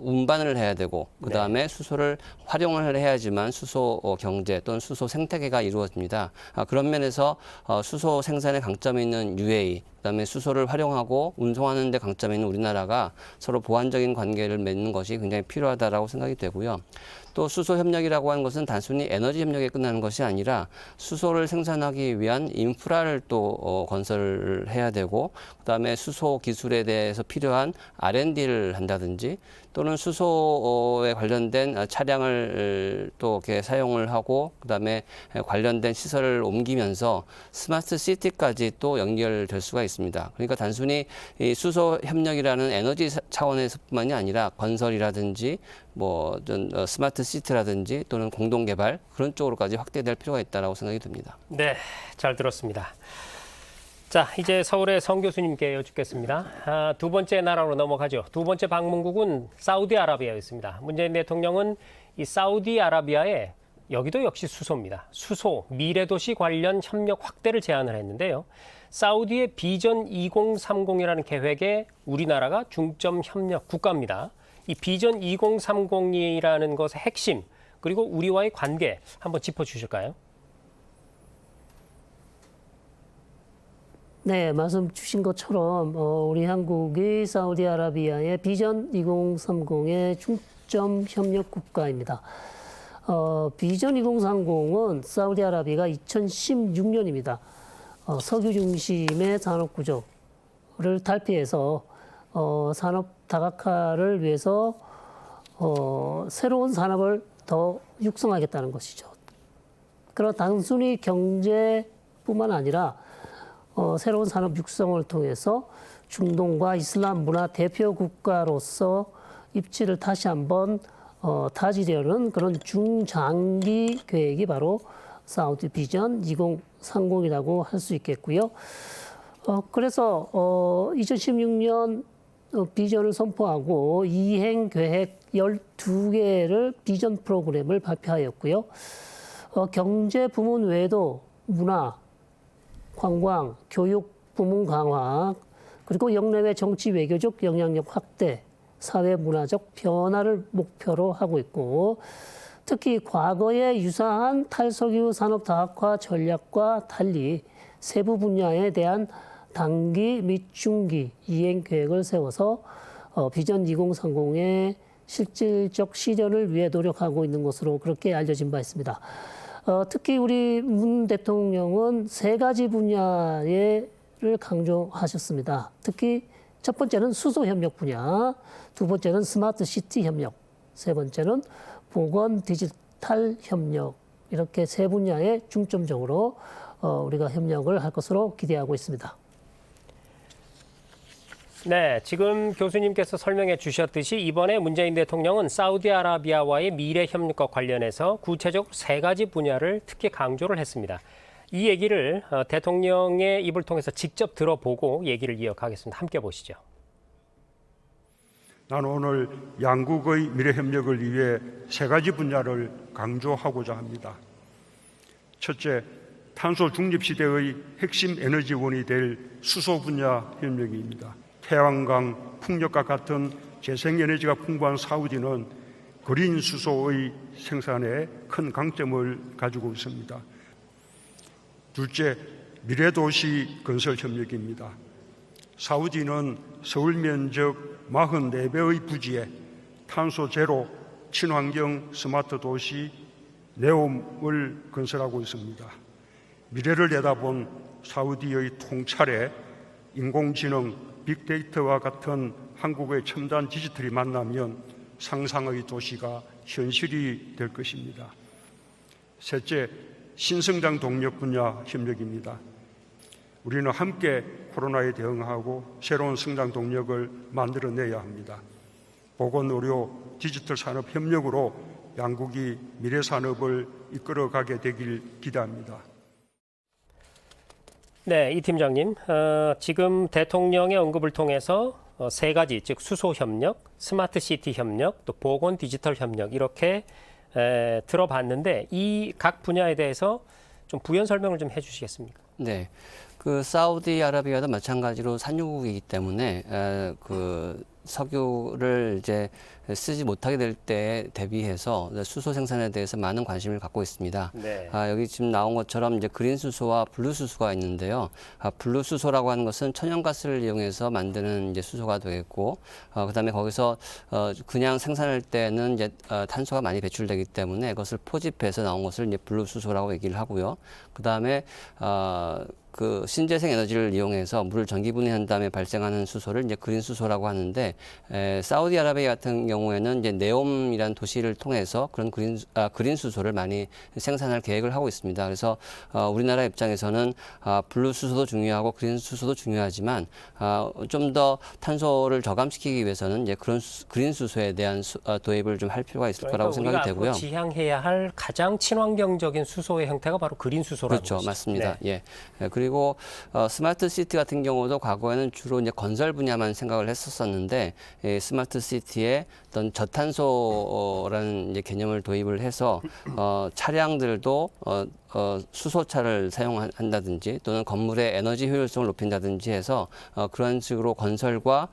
C: 운반을 해야 되고 그다음에 수소를 활용을 해야지만 수소 경제 또는 수소 생태계가 이루어집니다. 그런 면에서 수소 생산에 강점이 있는 UAE, 그다음에 수소를 활용하고 운송하는 데 강점이 있는 우리나라가 서로 보완적인 관계를 맺는 것이 굉장히 필요하다라고 생각이 되고요. 또 수소 협력이라고 하는 것은 단순히 에너지 협력에 끝나는 것이 아니라 수소를 생산하기 위한 인프라를 또 건설을 해야 되고 그다음에 수소 기술에 대해서 필요한 R&D를 한다든지 또는 수소에 관련된 차량을 또 이렇게 사용을 하고 그다음에 관련된 시설을 옮기면서 스마트 시티까지 또 연결될 수가 있습니다. 그러니까 단순히 이 수소 협력이라는 에너지 차원에서뿐만이 아니라 건설이라든지 뭐 스마트 시티라든지 또는 공동 개발 그런 쪽으로까지 확대될 필요가 있다라고 생각이 듭니다.
A: 네, 잘 들었습니다. 자, 이제 서울의 성 교수님께 여쭙겠습니다. 두 번째 나라로 넘어가죠. 두 번째 방문국은 사우디아라비아였습니다. 문재인 대통령은 이 사우디아라비아에 여기도 역시 수소입니다. 수소, 미래도시 관련 협력 확대를 제안을 했는데요. 사우디의 비전 2030이라는 계획에 우리나라가 중점 협력 국가입니다. 이 비전 2030이라는 것의 핵심, 그리고 우리와의 관계 한번 짚어주실까요?
B: 네, 말씀 주신 것처럼 우리 한국이 사우디아라비아의 비전 2030의 중점 협력 국가입니다. 비전 2030은 사우디아라비아가 2016년입니다. 석유 중심의 산업 구조를 탈피해서 산업 다각화를 위해서 새로운 산업을 더 육성하겠다는 것이죠. 그런 단순히 경제뿐만 아니라 새로운 산업 육성을 통해서 중동과 이슬람 문화 대표 국가로서 입지를 다시 한번 다지려는 그런 중장기 계획이 바로 사우디 비전 2030이라고 할 수 있겠고요. 그래서 2016년 비전을 선포하고 이행 계획 12개를 비전 프로그램을 발표하였고요. 경제 부문 외에도 문화, 관광, 교육 부문 강화, 그리고 영내외 정치 외교적 영향력 확대, 사회 문화적 변화를 목표로 하고 있고 특히 과거에 유사한 탈석유 산업 다각화 전략과 달리 세부 분야에 대한 단기 및 중기 이행 계획을 세워서 비전 2030의 실질적 실현을 위해 노력하고 있는 것으로 그렇게 알려진 바 있습니다. 특히 우리 문 대통령은 세 가지 분야를 강조하셨습니다. 특히 첫 번째는 수소 협력 분야, 두 번째는 스마트 시티 협력, 세 번째는 보건 디지털 협력, 이렇게 세 분야에 중점적으로 우리가 협력을 할 것으로 기대하고 있습니다.
A: 네, 지금 교수님께서 설명해 주셨듯이 이번에 문재인 대통령은 사우디아라비아와의 미래 협력과 관련해서 구체적으로 세 가지 분야를 특히 강조를 했습니다. 이 얘기를 대통령의 입을 통해서 직접 들어보고 얘기를 이어가겠습니다. 함께 보시죠.
F: 나는 오늘 양국의 미래 협력을 위해 세 가지 분야를 강조하고자 합니다. 첫째, 탄소 중립 시대의 핵심 에너지원이 될 수소 분야 협력입니다. 태양광, 풍력과 같은 재생에너지가 풍부한 사우디는 그린 수소의 생산에 큰 강점을 가지고 있습니다. 둘째, 미래도시 건설 협력입니다. 사우디는 서울 면적 44배의 부지에 탄소 제로 친환경 스마트 도시 네옴을 건설하고 있습니다. 미래를 내다본 사우디의 통찰에 인공지능, 빅데이터와 같은 한국의 첨단 디지털이 만나면 상상의 도시가 현실이 될 것입니다. 셋째, 신성장 동력 분야 협력입니다. 우리는 함께 코로나에 대응하고 새로운 성장 동력을 만들어내야 합니다. 보건, 의료, 디지털 산업 협력으로 양국이 미래 산업을 이끌어가게 되길 기대합니다.
A: 네, 이 팀장님, 지금 대통령의 언급을 통해서 세 가지, 즉 수소 협력, 스마트 시티 협력, 또 보건 디지털 협력 이렇게 들어봤는데 이 각 분야에 대해서 좀 부연 설명을 좀 해주시겠습니까?
C: 네. 그 사우디아라비아도 마찬가지로 산유국이기 때문에 그 석유를 이제 쓰지 못하게 될 때 대비해서 수소 생산에 대해서 많은 관심을 갖고 있습니다.
A: 네.
C: 여기 지금 나온 것처럼 이제 그린 수소와 블루 수소가 있는데요. 블루 수소라고 하는 것은 천연가스를 이용해서 만드는 이제 수소가 되겠고, 그다음에 거기서 그냥 생산할 때는 이제 탄소가 많이 배출되기 때문에 그것을 포집해서 나온 것을 이제 블루 수소라고 얘기를 하고요. 그다음에 그 신재생 에너지를 이용해서 물을 전기 분해한 다음에 발생하는 수소를 이제 그린 수소라고 하는데 사우디아라비아 같은 경우에는 이제 네옴이라는 도시를 통해서 그런 그린 수소를 많이 생산할 계획을 하고 있습니다. 그래서 우리나라 입장에서는 블루 수소도 중요하고 그린 수소도 중요하지만 좀 더 탄소를 저감시키기 위해서는 이제 그런 그린 수소에 대한 도입을 좀 할 필요가 있을 거라고 생각이 되고요.
A: 우리가 지향해야 할 가장 친환경적인 수소의 형태가 바로 그린 수소라는
C: 그렇죠,
A: 것이죠.
C: 맞습니다.
A: 네.
C: 예. 그리고 스마트 시티 같은 경우도 과거에는 주로 이제 건설 분야만 생각을 했었었는데 스마트 시티에 어떤 저탄소라는 이제 개념을 도입을 해서 차량들도 수소차를 사용한다든지 또는 건물의 에너지 효율성을 높인다든지 해서 그런 식으로 건설과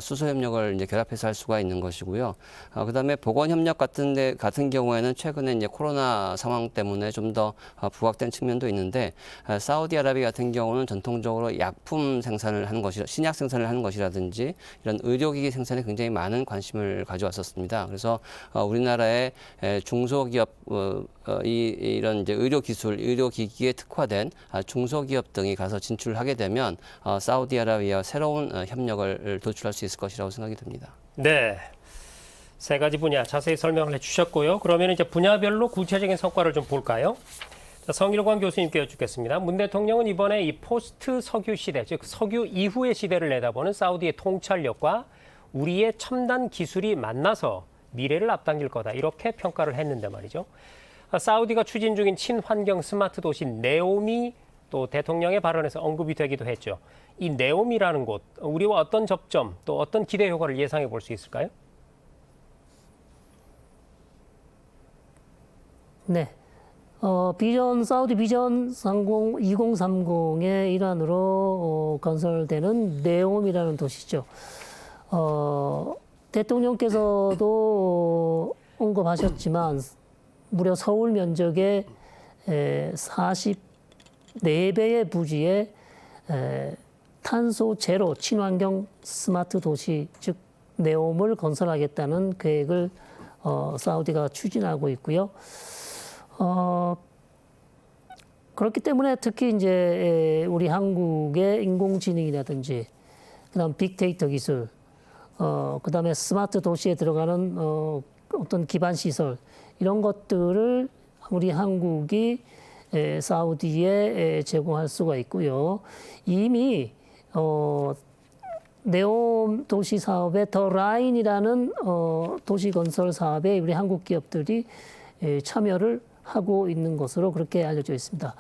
C: 수소 협력을 이제 결합해서 할 수가 있는 것이고요. 그다음에 보건 협력 같은 경우에는 최근에 이제 코로나 상황 때문에 좀 더 부각된 측면도 있는데 사우디아라비아 같은 경우는 전통적으로 약품 생산을 하는 것이 신약 생산을 하는 것이라든지 이런 의료기기 생산에 굉장히 많은 관심을 가져왔었습니다. 그래서 우리나라의 중소기업 이런 이제 의료기술, 의료기기에 특화된 중소기업 등이 가서 진출하게 되면 사우디아라비아와 새로운 협력을 도출할 수 있을 것이라고 생각이 듭니다.
A: 네. 세 가지 분야 자세히 설명을 해주셨고요. 그러면 이제 분야별로 구체적인 성과를 좀 볼까요? 자, 성일관 교수님께 여쭙겠습니다. 문 대통령은 이번에 이 포스트 석유 시대, 즉 석유 이후의 시대를 내다보는 사우디의 통찰력과 우리의 첨단 기술이 만나서 미래를 앞당길 거다 이렇게 평가를 했는데 말이죠. 사우디가 추진 중인 친환경 스마트 도시 네옴이 또 대통령의 발언에서 언급이 되기도 했죠. 이 네옴이라는 곳, 우리와 어떤 접점 또 어떤 기대 효과를 예상해 볼 수 있을까요?
B: 네, 사우디 비전 2030의 일환으로 건설되는 네옴이라는 도시죠. 대통령께서도 언급하셨지만 무려 서울 면적의 44배의 부지에 탄소 제로 친환경 스마트 도시, 즉 네옴을 건설하겠다는 계획을 사우디가 추진하고 있고요. 그렇기 때문에 특히 이제 우리 한국의 인공지능이라든지 그다음 빅데이터 기술, 그다음에 스마트 도시에 들어가는 어떤 기반 시설 이런 것들을 우리 한국이 사우디에 제공할 수가 있고요. 이미 네옴 도시 사업의 더 라인이라는 도시 건설 사업에 우리 한국 기업들이 참여를 하고 있는 것으로 그렇게 알려져 있습니다.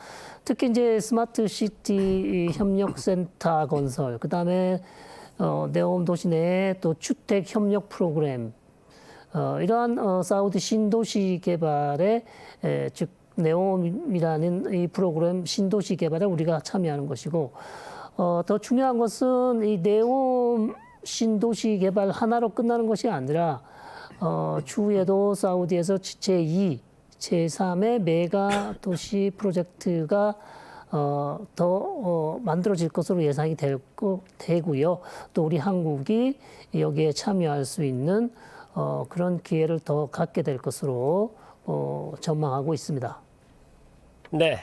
B: 특히 이제 스마트 시티 협력센터 건설, 그 다음에 네옴 도시 내에 또 주택 협력 프로그램, 이러한 사우디 신도시 개발에 즉 네옴이라는 이 프로그램 신도시 개발에 우리가 참여하는 것이고, 더 중요한 것은 이 네옴 신도시 개발 하나로 끝나는 것이 아니라 추후에도 사우디에서 제2, 제3의 메가 도시 프로젝트가 더 만들어질 것으로 예상이 되고요. 또 우리 한국이 여기에 참여할 수 있는 그런 기회를 더 갖게 될 것으로 전망하고 있습니다.
A: 네,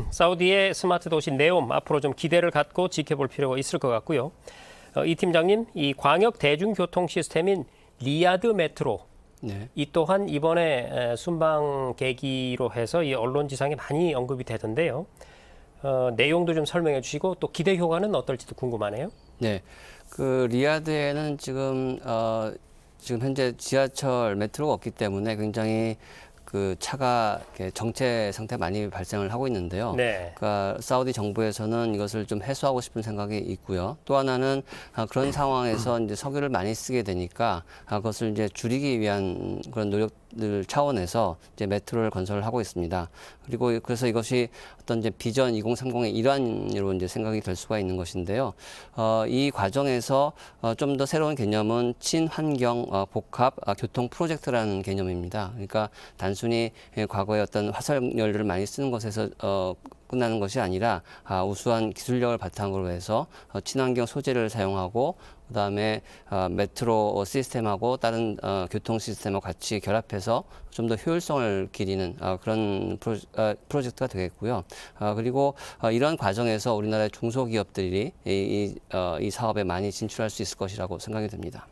A: 사우디의 스마트 도시 네옴 앞으로 좀 기대를 갖고 지켜볼 필요가 있을 것 같고요. 이 팀장님, 이 광역 대중교통 시스템인 리야드 메트로,
C: 네.
A: 이 또한 이번에 순방 계기로 해서 이 언론지상에 많이 언급이 되던데요. 내용도 좀 설명해 주시고 또 기대 효과는 어떨지도 궁금하네요.
C: 네, 그 리야드에는 지금 현재 지하철 메트로가 없기 때문에 굉장히 그 차가 이렇게 정체 상태 많이 발생을 하고 있는데요.
A: 네.
C: 그러니까 사우디 정부에서는 이것을 좀 해소하고 싶은 생각이 있고요. 또 하나는 그런 상황에서 이제 석유를 많이 쓰게 되니까 그것을 이제 줄이기 위한 그런 노력들 차원에서 이제 메트로를 건설을 하고 있습니다. 그리고 그래서 이것이 어떤 이제 비전 2030의 일환으로 이제 생각이 될 수가 있는 것인데요. 이 과정에서 좀 더 새로운 개념은 친환경 복합 교통 프로젝트라는 개념입니다. 그러니까 단순히 과거에 어떤 화석연료를 많이 쓰는 것에서 끝나는 것이 아니라 우수한 기술력을 바탕으로 해서 친환경 소재를 사용하고 그다음에 메트로 시스템하고 다른 교통 시스템하고 같이 결합해서 좀 더 효율성을 기리는 그런 프로젝트가 되겠고요. 그리고 이런 과정에서 우리나라의 중소기업들이 이 사업에 많이 진출할 수 있을 것이라고 생각이 듭니다.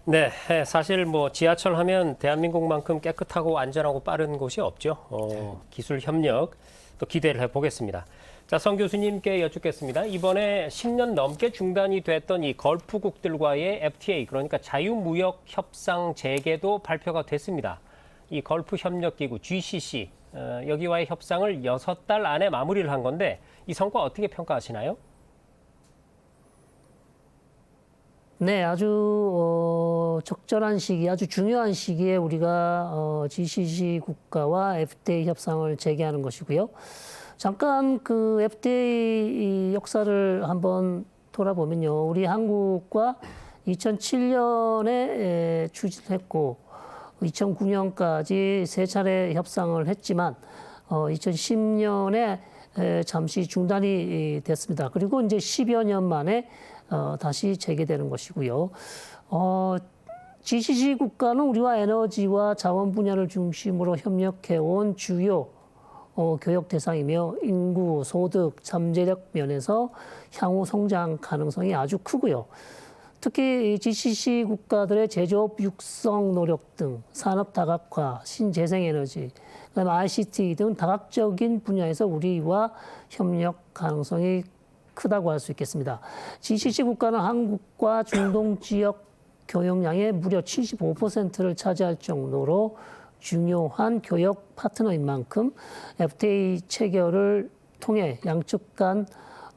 A: 네, 사실 뭐 지하철 하면 대한민국만큼 깨끗하고 안전하고 빠른 곳이 없죠. 기술 협력 또 기대를 해보겠습니다. 자, 성 교수님께 여쭙겠습니다. 이번에 10년 넘게 중단이 됐던 이 걸프국들과의 FTA, 그러니까 자유무역 협상 재개도 발표가 됐습니다. 이 걸프 협력기구 GCC, 여기와의 협상을 6달 안에 마무리를 한 건데 이 성과 어떻게 평가하시나요?
B: 네, 아주 적절한 시기, 아주 중요한 시기에 우리가 GCC 국가와 FTA 협상을 재개하는 것이고요. 잠깐 그 FTA 역사를 한번 돌아보면요, 우리 한국과 2007년에 추진했고 2009년까지 3차례 협상을 했지만 2010년에 잠시 중단이 됐습니다. 그리고 이제 10여 년 만에 다시 재개되는 것이고요. GCC 국가는 우리와 에너지와 자원 분야를 중심으로 협력해온 주요 교역 대상이며 인구, 소득, 잠재력 면에서 향후 성장 가능성이 아주 크고요. 특히 GCC 국가들의 제조업 육성 노력 등 산업 다각화, 신재생에너지, 그다음에 ICT 등 다각적인 분야에서 우리와 협력 가능성이 크다고 할 수 있겠습니다. GCC 국가는 한국과 중동 지역 교역량의 무려 75%를 차지할 정도로 중요한 교역 파트너인 만큼 FTA 체결을 통해 양측 간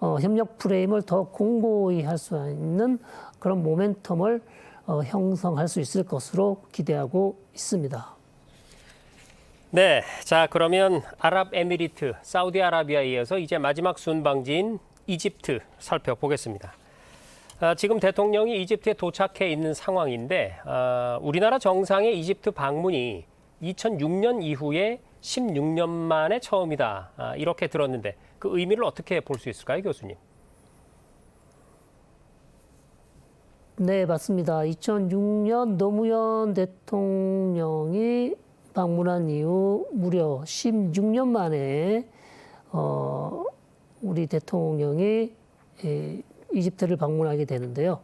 B: 협력 프레임을 더 공고히 할 수 있는 그런 모멘텀을 형성할 수 있을 것으로 기대하고 있습니다.
A: 네, 자 그러면 아랍에미리트, 사우디아라비아에 이어서 이제 마지막 순방지인 이집트 살펴보겠습니다. 지금 대통령이 이집트에 도착해 있는 상황인데 우리나라 정상의 이집트 방문이 2006년 이후에 16년 만에 처음이다. 이렇게 들었는데 그 의미를 어떻게 볼 수 있을까요, 교수님?
B: 네, 맞습니다. 2006년 노무현 대통령이 방문한 이후 무려 16년 만에 우리 대통령이 이집트를 방문하게 되는데요.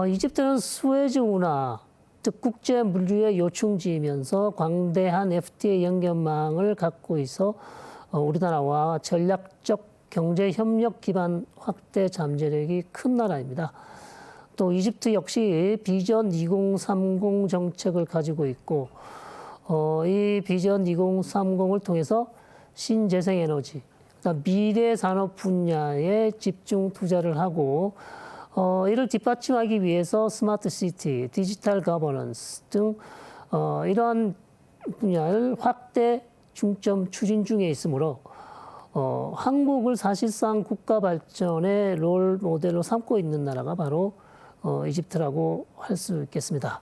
B: 이집트는 스웨즈 운하, 즉 국제 물류의 요충지이면서 광대한 FTA 연결망을 갖고 있어 우리나라와 전략적 경제 협력 기반 확대 잠재력이 큰 나라입니다. 또 이집트 역시 비전 2030 정책을 가지고 있고 이 비전 2030을 통해서 신재생에너지, 미래 산업 분야에 집중 투자를 하고 이를 뒷받침하기 위해서 스마트 시티, 디지털 거버넌스 등 이러한 분야를 확대 중점 추진 중에 있으므로 한국을 사실상 국가 발전의 롤 모델로 삼고 있는 나라가 바로 이집트라고 할 수 있겠습니다.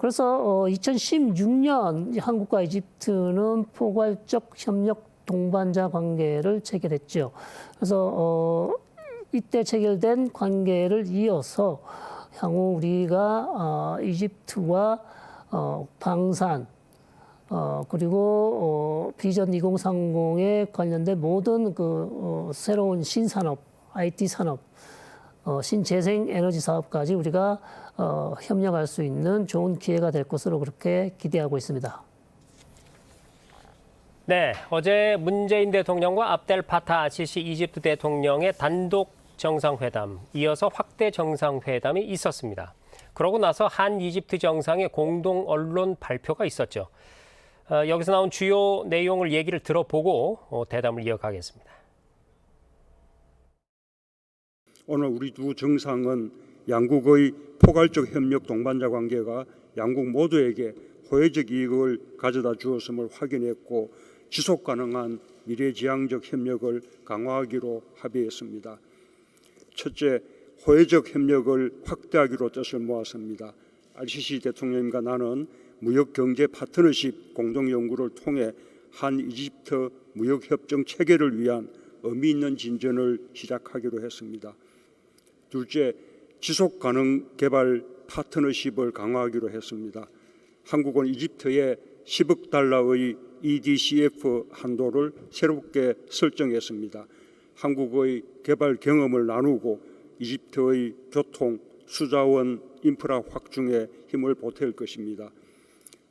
B: 그래서 2016년 한국과 이집트는 포괄적 협력 동반자 관계를 체결했죠. 그래서 이때 체결된 관계를 이어서 향후 우리가 이집트와 방산 그리고 비전 2030에 관련된 모든 그 새로운 신산업, IT 산업, 신재생 에너지 사업까지 우리가 협력할 수 있는 좋은 기회가 될 것으로 그렇게 기대하고 있습니다.
A: 네, 어제 문재인 대통령과 압델 파타 아시시 이집트 대통령의 단독 정상회담, 이어서 확대 정상회담이 있었습니다. 그러고 나서 한 이집트 정상의 공동 언론 발표가 있었죠. 여기서 나온 주요 내용을 얘기를 들어보고 대담을 이어가겠습니다.
F: 오늘 우리 두 정상은 양국의 포괄적 협력 동반자 관계가 양국 모두에게 호혜적 이익을 가져다 주었음을 확인했고 지속 가능한 미래지향적 협력을 강화하기로 합의했습니다. 첫째, 호혜적 협력을 확대하기로 뜻을 모았습니다. 알시시 대통령님과 나는 무역경제 파트너십 공동연구를 통해 한 이집트 무역협정 체결을 위한 의미 있는 진전을 시작하기로 했습니다. 둘째, 지속가능 개발 파트너십을 강화하기로 했습니다. 한국은 이집트에 10억 달러의 EDCF 한도를 새롭게 설정했습니다. 한국의 개발 경험을 나누고 이집트의 교통, 수자원, 인프라 확충에 힘을 보탤 것입니다.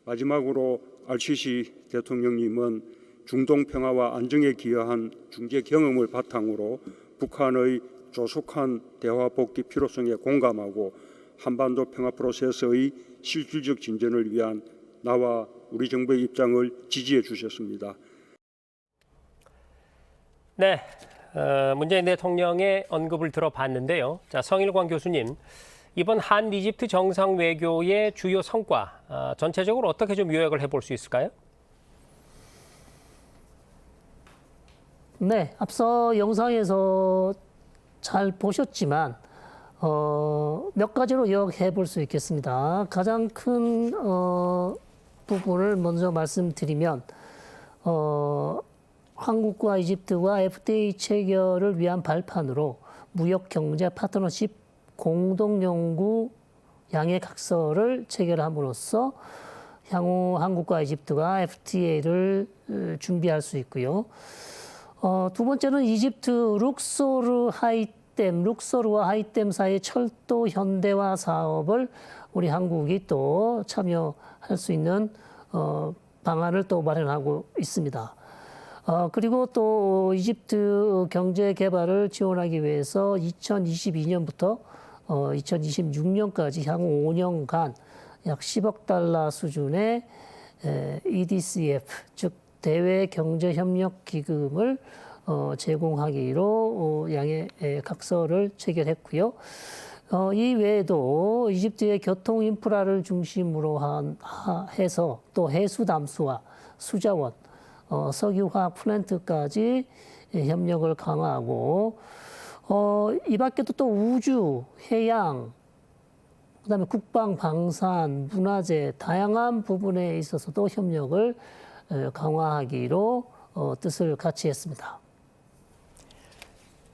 F: 마지막으로 알시시 대통령님은 중동 평화와 안정에 기여한 중재 경험을 바탕으로 북한의 조속한 대화 복귀 필요성에 공감하고 한반도 평화 프로세스의 실질적 진전을 위한 나와 우리 정부의 입장을 지지해 주셨습니다.
A: 네, 문재인 대통령의 언급을 들어봤는데요. 자, 성일관 교수님, 이번 한 이집트 정상 외교의 주요 성과 전체적으로 어떻게 좀 요약을 해볼 수 있을까요?
B: 네, 앞서 영상에서 잘 보셨지만 몇 가지로 요약해 볼 수 있겠습니다. 가장 큰 부분을 먼저 말씀드리면 한국과 이집트와 FTA 체결을 위한 발판으로 무역 경제 파트너십 공동연구 양해각서를 체결함으로써 향후 한국과 이집트가 FTA를 준비할 수 있고요. 두 번째는 이집트 룩소르와 하이댐 사이의 철도 현대화 사업을 우리 한국이 또 참여할 수 있는 방안을 또 마련하고 있습니다. 그리고 또 이집트 경제 개발을 지원하기 위해서 2022년부터 2026년까지 향후 5년간 약 10억 달러 수준의 EDCF, 즉 대외 경제 협력 기금을 제공하기로 양해 각서를 체결했고요. 이 외에도 이집트의 교통 인프라를 중심으로 해서 또 해수 담수화, 수자원, 석유화학 플랜트까지 협력을 강화하고 이 밖에도 또 우주, 해양, 그다음에 국방, 방산, 문화재 다양한 부분에 있어서도 협력을 강화하기로 뜻을 같이 했습니다.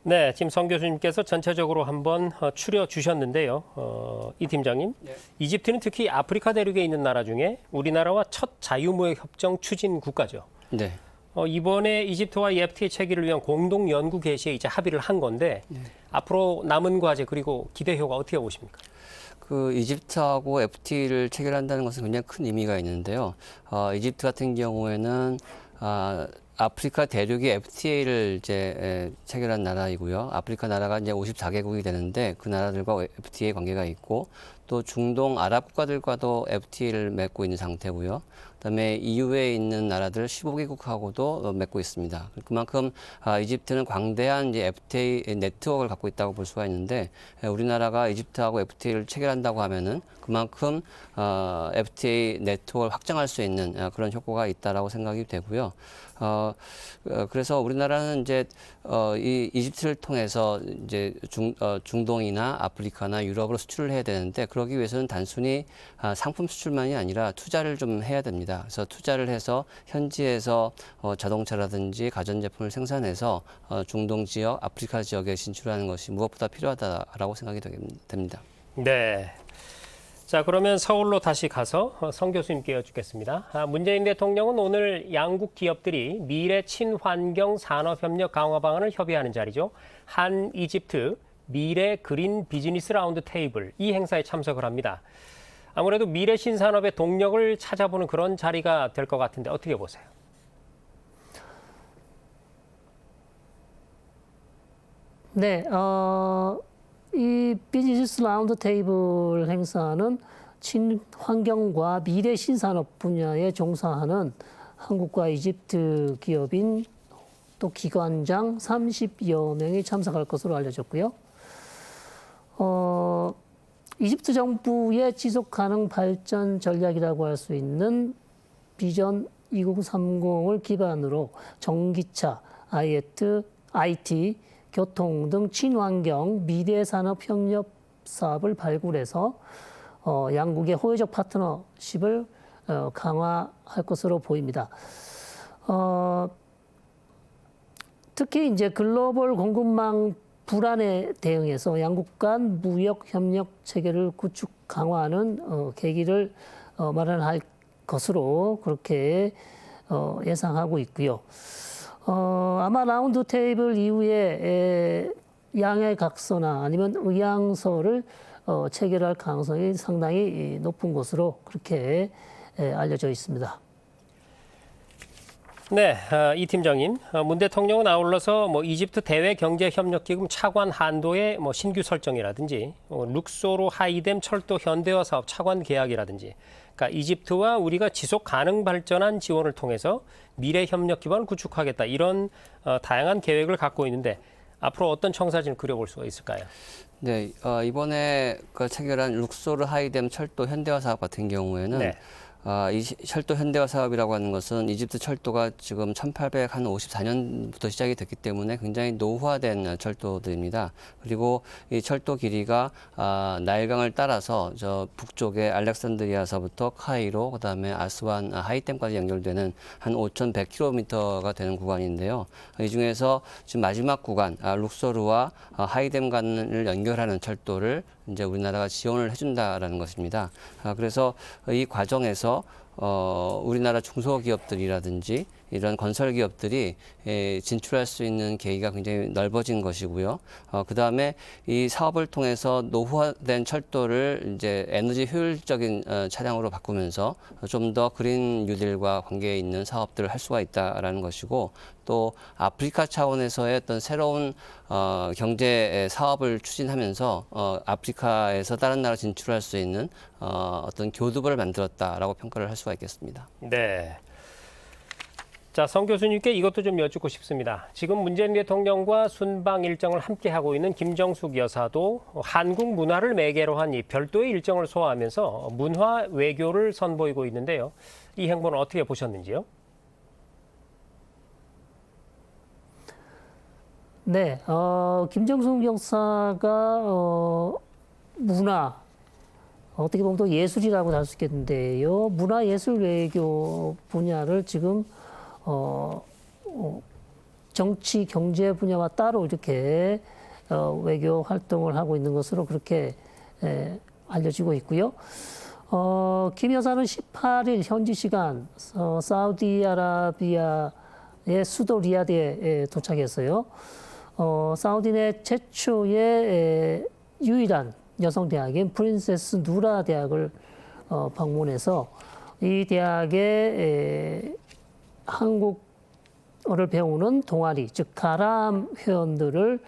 A: 네, 지금 성 교수님께서 전체적으로 한번 추려 주셨는데요. 이 팀장님, 이집트는 특히 아프리카 대륙에 있는 나라 중에 우리나라와 첫 자유무역 협정 추진 국가죠.
C: 네.
A: 이번에 이집트와 이 FTA 체결을 위한 공동 연구 개시에 이제 합의를 한 건데 앞으로 남은 과제 그리고 기대효과 어떻게 보십니까?
C: 그 이집트하고 FTA를 체결한다는 것은 굉장히 큰 의미가 있는데요. 이집트 같은 경우에는 아프리카 대륙이 FTA를 이제 체결한 나라이고요. 아프리카 나라가 이제 54개국이 되는데 그 나라들과 FTA 관계가 있고 또 중동 아랍 국가들과도 FTA를 맺고 있는 상태고요. 그다음에 EU에 있는 나라들 15개국하고도 맺고 있습니다. 그만큼 이집트는 광대한 이제 FTA 네트워크를 갖고 있다고 볼 수가 있는데 우리나라가 이집트하고 FTA를 체결한다고 하면은 그만큼 FTA 네트워크를 확장할 수 있는 그런 효과가 있다라고 생각이 되고요. 그래서 우리나라는 이제 이 이집트를 통해서 이제 중동이나 아프리카나 유럽으로 수출을 해야 되는데 그러기 위해서는 단순히 상품 수출만이 아니라 투자를 좀 해야 됩니다. 그래서 투자를 해서 현지에서 자동차라든지 가전제품을 생산해서 중동 지역, 아프리카 지역에 진출하는 것이 무엇보다 필요하다라고 생각이 됩니다.
A: 네. 자, 그러면 서울로 다시 가서 성 교수님께 여쭙겠습니다. 문재인 대통령은 오늘 양국 기업들이 미래 친환경 산업협력 강화 방안을 협의하는 자리죠. 한 이집트 미래 그린 비즈니스 라운드 테이블 이 행사에 참석을 합니다. 아무래도 미래 신산업의 동력을 찾아보는 그런 자리가 될 것 같은데 어떻게 보세요?
B: 네, 이 비즈니스 라운드 테이블 행사는 친환경과 미래 신산업 분야에 종사하는 한국과 이집트 기업인 또 기관장 30여 명이 참석할 것으로 알려졌고요. 이집트 정부의 지속 가능 발전 전략이라고 할 수 있는 비전 2030을 기반으로 전기차, IT, 교통 등 친환경 미래 산업 협력 사업을 발굴해서 양국의 호혜적 파트너십을 강화할 것으로 보입니다. 특히 이제 글로벌 공급망 불안에 대응해서 양국 간 무역 협력 체계를 구축 강화하는 계기를 마련할 것으로 그렇게 예상하고 있고요. 아마 라운드 테이블 이후에 양해 각서나 아니면 의향서를 체결할 가능성이 상당히 높은 것으로 그렇게 알려져 있습니다.
A: 네, 이 팀장님, 문 대통령은 아울러서 이집트 대외경제협력기금 차관 한도의 신규 설정이라든지 룩소르 하이뎀 철도 현대화 사업 차관 계약이라든지 그러니까 이집트와 우리가 지속 가능 발전한 지원을 통해서 미래 협력 기반을 구축하겠다 이런 다양한 계획을 갖고 있는데 앞으로 어떤 청사진을 그려볼 수가 있을까요?
C: 네, 이번에 그 체결한 룩소르 하이뎀 철도 현대화 사업 같은 경우에는
A: 네.
C: 이 철도 현대화 사업이라고 하는 것은 이집트 철도가 지금 1854년부터 시작이 됐기 때문에 굉장히 노후화된 철도들입니다. 그리고 이 철도 길이가 나일강을 따라서 저 북쪽에 알렉산드리아서부터 카이로, 그다음에 아스완, 하이템까지 연결되는 한 5,100km가 되는 구간인데요. 이 중에서 지금 마지막 구간 룩소르와 하이뎀 간을 연결하는 철도를 이제 우리나라가 지원을 해준다라는 것입니다. 그래서 이 과정에서 우리나라 중소기업들이라든지 이런 건설 기업들이 진출할 수 있는 계기가 굉장히 넓어진 것이고요. 그 다음에 이 사업을 통해서 노후화된 철도를 이제 에너지 효율적인 차량으로 바꾸면서 좀 더 그린 뉴딜과 관계 있는 사업들을 할 수가 있다라는 것이고 또 아프리카 차원에서의 어떤 새로운 경제 사업을 추진하면서 아프리카에서 다른 나라 진출할 수 있는 어떤 교두보를 만들었다라고 평가를 할 수가 있겠습니다.
A: 네. 자, 성 교수님께 이것도 좀 여쭙고 싶습니다. 지금 문재인 대통령과 순방 일정을 함께 하고 있는 김정숙 여사도 한국 문화를 매개로 한 이 별도의 일정을 소화하면서 문화 외교를 선보이고 있는데요. 이 행보는 어떻게 보셨는지요?
B: 네, 김정숙 여사가 문화, 어떻게 보면 또 예술이라고 할 수 있겠는데요. 문화예술 외교 분야를 지금 정치, 경제 분야와 따로 이렇게 외교 활동을 하고 있는 것으로 그렇게 알려지고 있고요. 김 여사는 18일 현지 시간 사우디아라비아의 수도 리야드에 도착했어요. 사우디 내 최초의 유일한 여성 대학인 프린세스 누라 대학을 방문해서 이 대학의 한국어를 배우는 동아리, 즉 가람 회원들을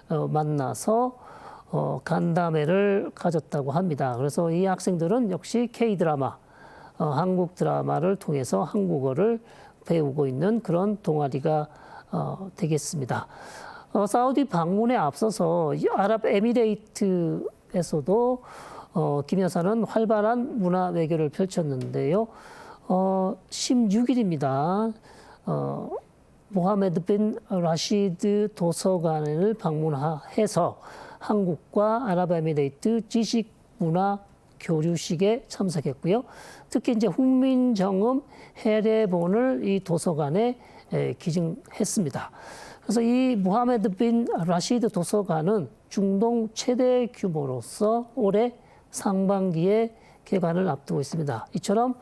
B: 만나서 간담회를 가졌다고 합니다. 그래서 이 학생들은 역시 K-드라마, 한국 드라마를 통해서 한국어를 배우고 있는 그런 동아리가 되겠습니다. 사우디 방문에 앞서서 아랍에미레이트에서도 김 여사는 활발한 문화 외교를 펼쳤는데요. 16일입니다. 모하메드 빈 라시드 도서관을 방문해서 한국과 아랍에미레이트 지식 문화 교류식에 참석했고요. 특히 이제 훈민정음 해례본을 이 도서관에 기증했습니다. 그래서 이 모하메드 빈 라시드 도서관은 중동 최대 규모로서 올해 상반기에 개관을 앞두고 있습니다. 이처럼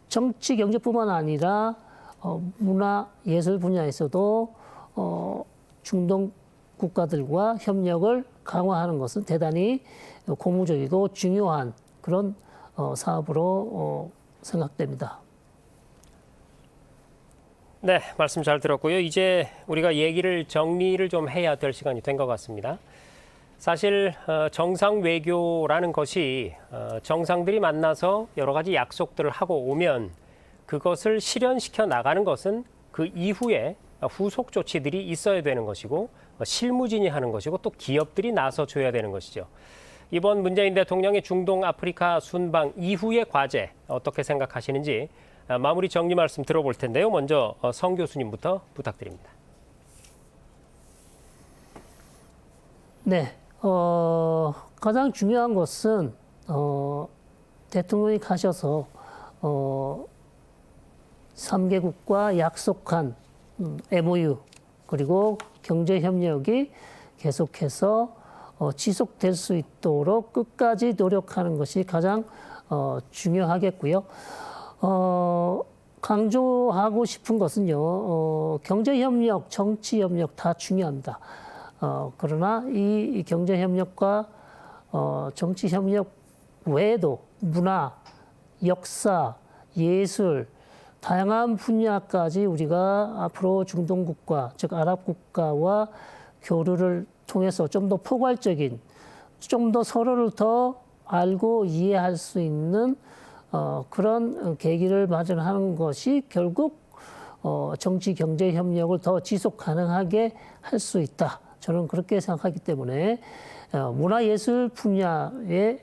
B: 정치 경제뿐만 아니라 문화 예술 분야에서도 중동 국가들과 협력을 강화하는 것은 대단히 고무적이고 중요한 그런 사업으로 생각됩니다.
A: 네, 말씀 잘 들었고요. 이제 우리가 얘기를 정리를 좀 해야 될 시간이 된 것 같습니다. 사실 정상 외교라는 것이 정상들이 만나서 여러 가지 약속들을 하고 오면 그것을 실현시켜 나가는 것은 그 이후에 후속 조치들이 있어야 되는 것이고 실무진이 하는 것이고 또 기업들이 나서줘야 되는 것이죠. 이번 문재인 대통령의 중동 아프리카 순방 이후의 과제 어떻게 생각하시는지 마무리 정리 말씀 들어볼 텐데요. 먼저 성 교수님부터 부탁드립니다.
B: 네, 가장 중요한 것은 대통령이 가셔서 3개국과 약속한 MOU 그리고 경제 협력이 계속해서 지속될 수 있도록 끝까지 노력하는 것이 가장 중요하겠고요. 강조하고 싶은 것은요, 경제협력, 정치협력 다 중요합니다. 그러나 이 경제협력과 정치협력 외에도 문화, 역사, 예술, 다양한 분야까지 우리가 앞으로 중동 국가, 즉 아랍 국가와 교류를 통해서 좀 더 포괄적인, 좀 더 서로를 더 알고 이해할 수 있는 그런 계기를 마련하는 것이 결국 정치 경제 협력을 더 지속 가능하게 할 수 있다. 저는 그렇게 생각하기 때문에 문화예술 분야의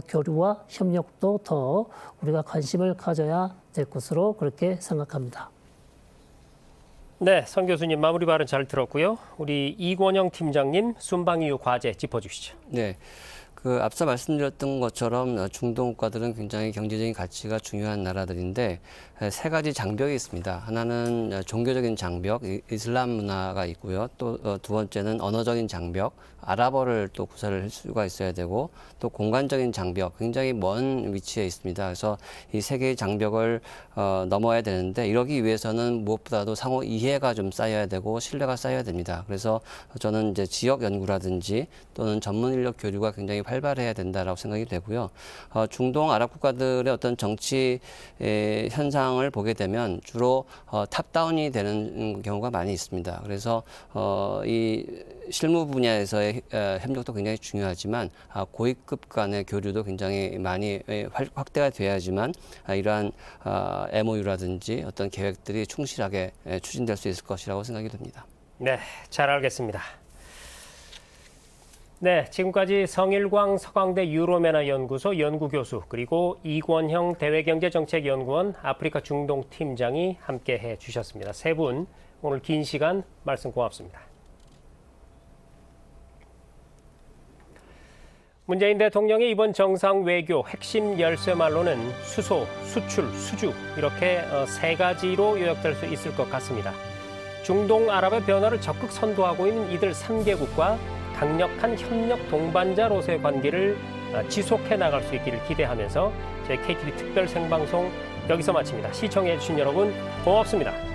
B: 교류와 협력도 더 우리가 관심을 가져야 될 것으로 그렇게 생각합니다.
A: 네, 성 교수님 마무리 발언 잘 들었고요. 우리 이권영 팀장님 순방 이후 과제 짚어주시죠.
C: 네. 앞서 말씀드렸던 것처럼 중동 국가들은 굉장히 경제적인 가치가 중요한 나라들인데 세 가지 장벽이 있습니다. 하나는 종교적인 장벽, 이슬람 문화가 있고요. 또 두 번째는 언어적인 장벽, 아랍어를 또 구사를 할 수가 있어야 되고 또 공간적인 장벽, 굉장히 먼 위치에 있습니다. 그래서 이 세 개의 장벽을 넘어야 되는데 이러기 위해서는 무엇보다도 상호 이해가 좀 쌓여야 되고 신뢰가 쌓여야 됩니다. 그래서 저는 이제 지역 연구라든지 또는 전문 인력 교류가 굉장히 활발해야 된다라고 생각이 되고요. 중동 아랍 국가들의 어떤 정치 현상을 보게 되면 주로 탑다운이 되는 경우가 많이 있습니다. 그래서 이 실무 분야에서의 협력도 굉장히 중요하지만 고위급 간의 교류도 굉장히 많이 확대가 돼야지만 이러한 MOU라든지 어떤 계획들이 충실하게 추진될 수 있을 것이라고 생각이 됩니다.
A: 네, 잘 알겠습니다. 네, 지금까지 성일광 서강대 유로메나 연구소 연구교수 그리고 이권형 대외경제정책연구원 아프리카 중동 팀장이 함께해 주셨습니다. 세 분 오늘 긴 시간 말씀 고맙습니다. 문재인 대통령의 이번 정상 외교 핵심 열쇠말로는 수소, 수출, 수주 이렇게 세 가지로 요약될 수 있을 것 같습니다. 중동 아랍의 변화를 적극 선도하고 있는 이들 3개국과 강력한 협력 동반자로서의 관계를 지속해 나갈 수 있기를 기대하면서 저희 KTV 특별 생방송 여기서 마칩니다. 시청해 주신 여러분 고맙습니다.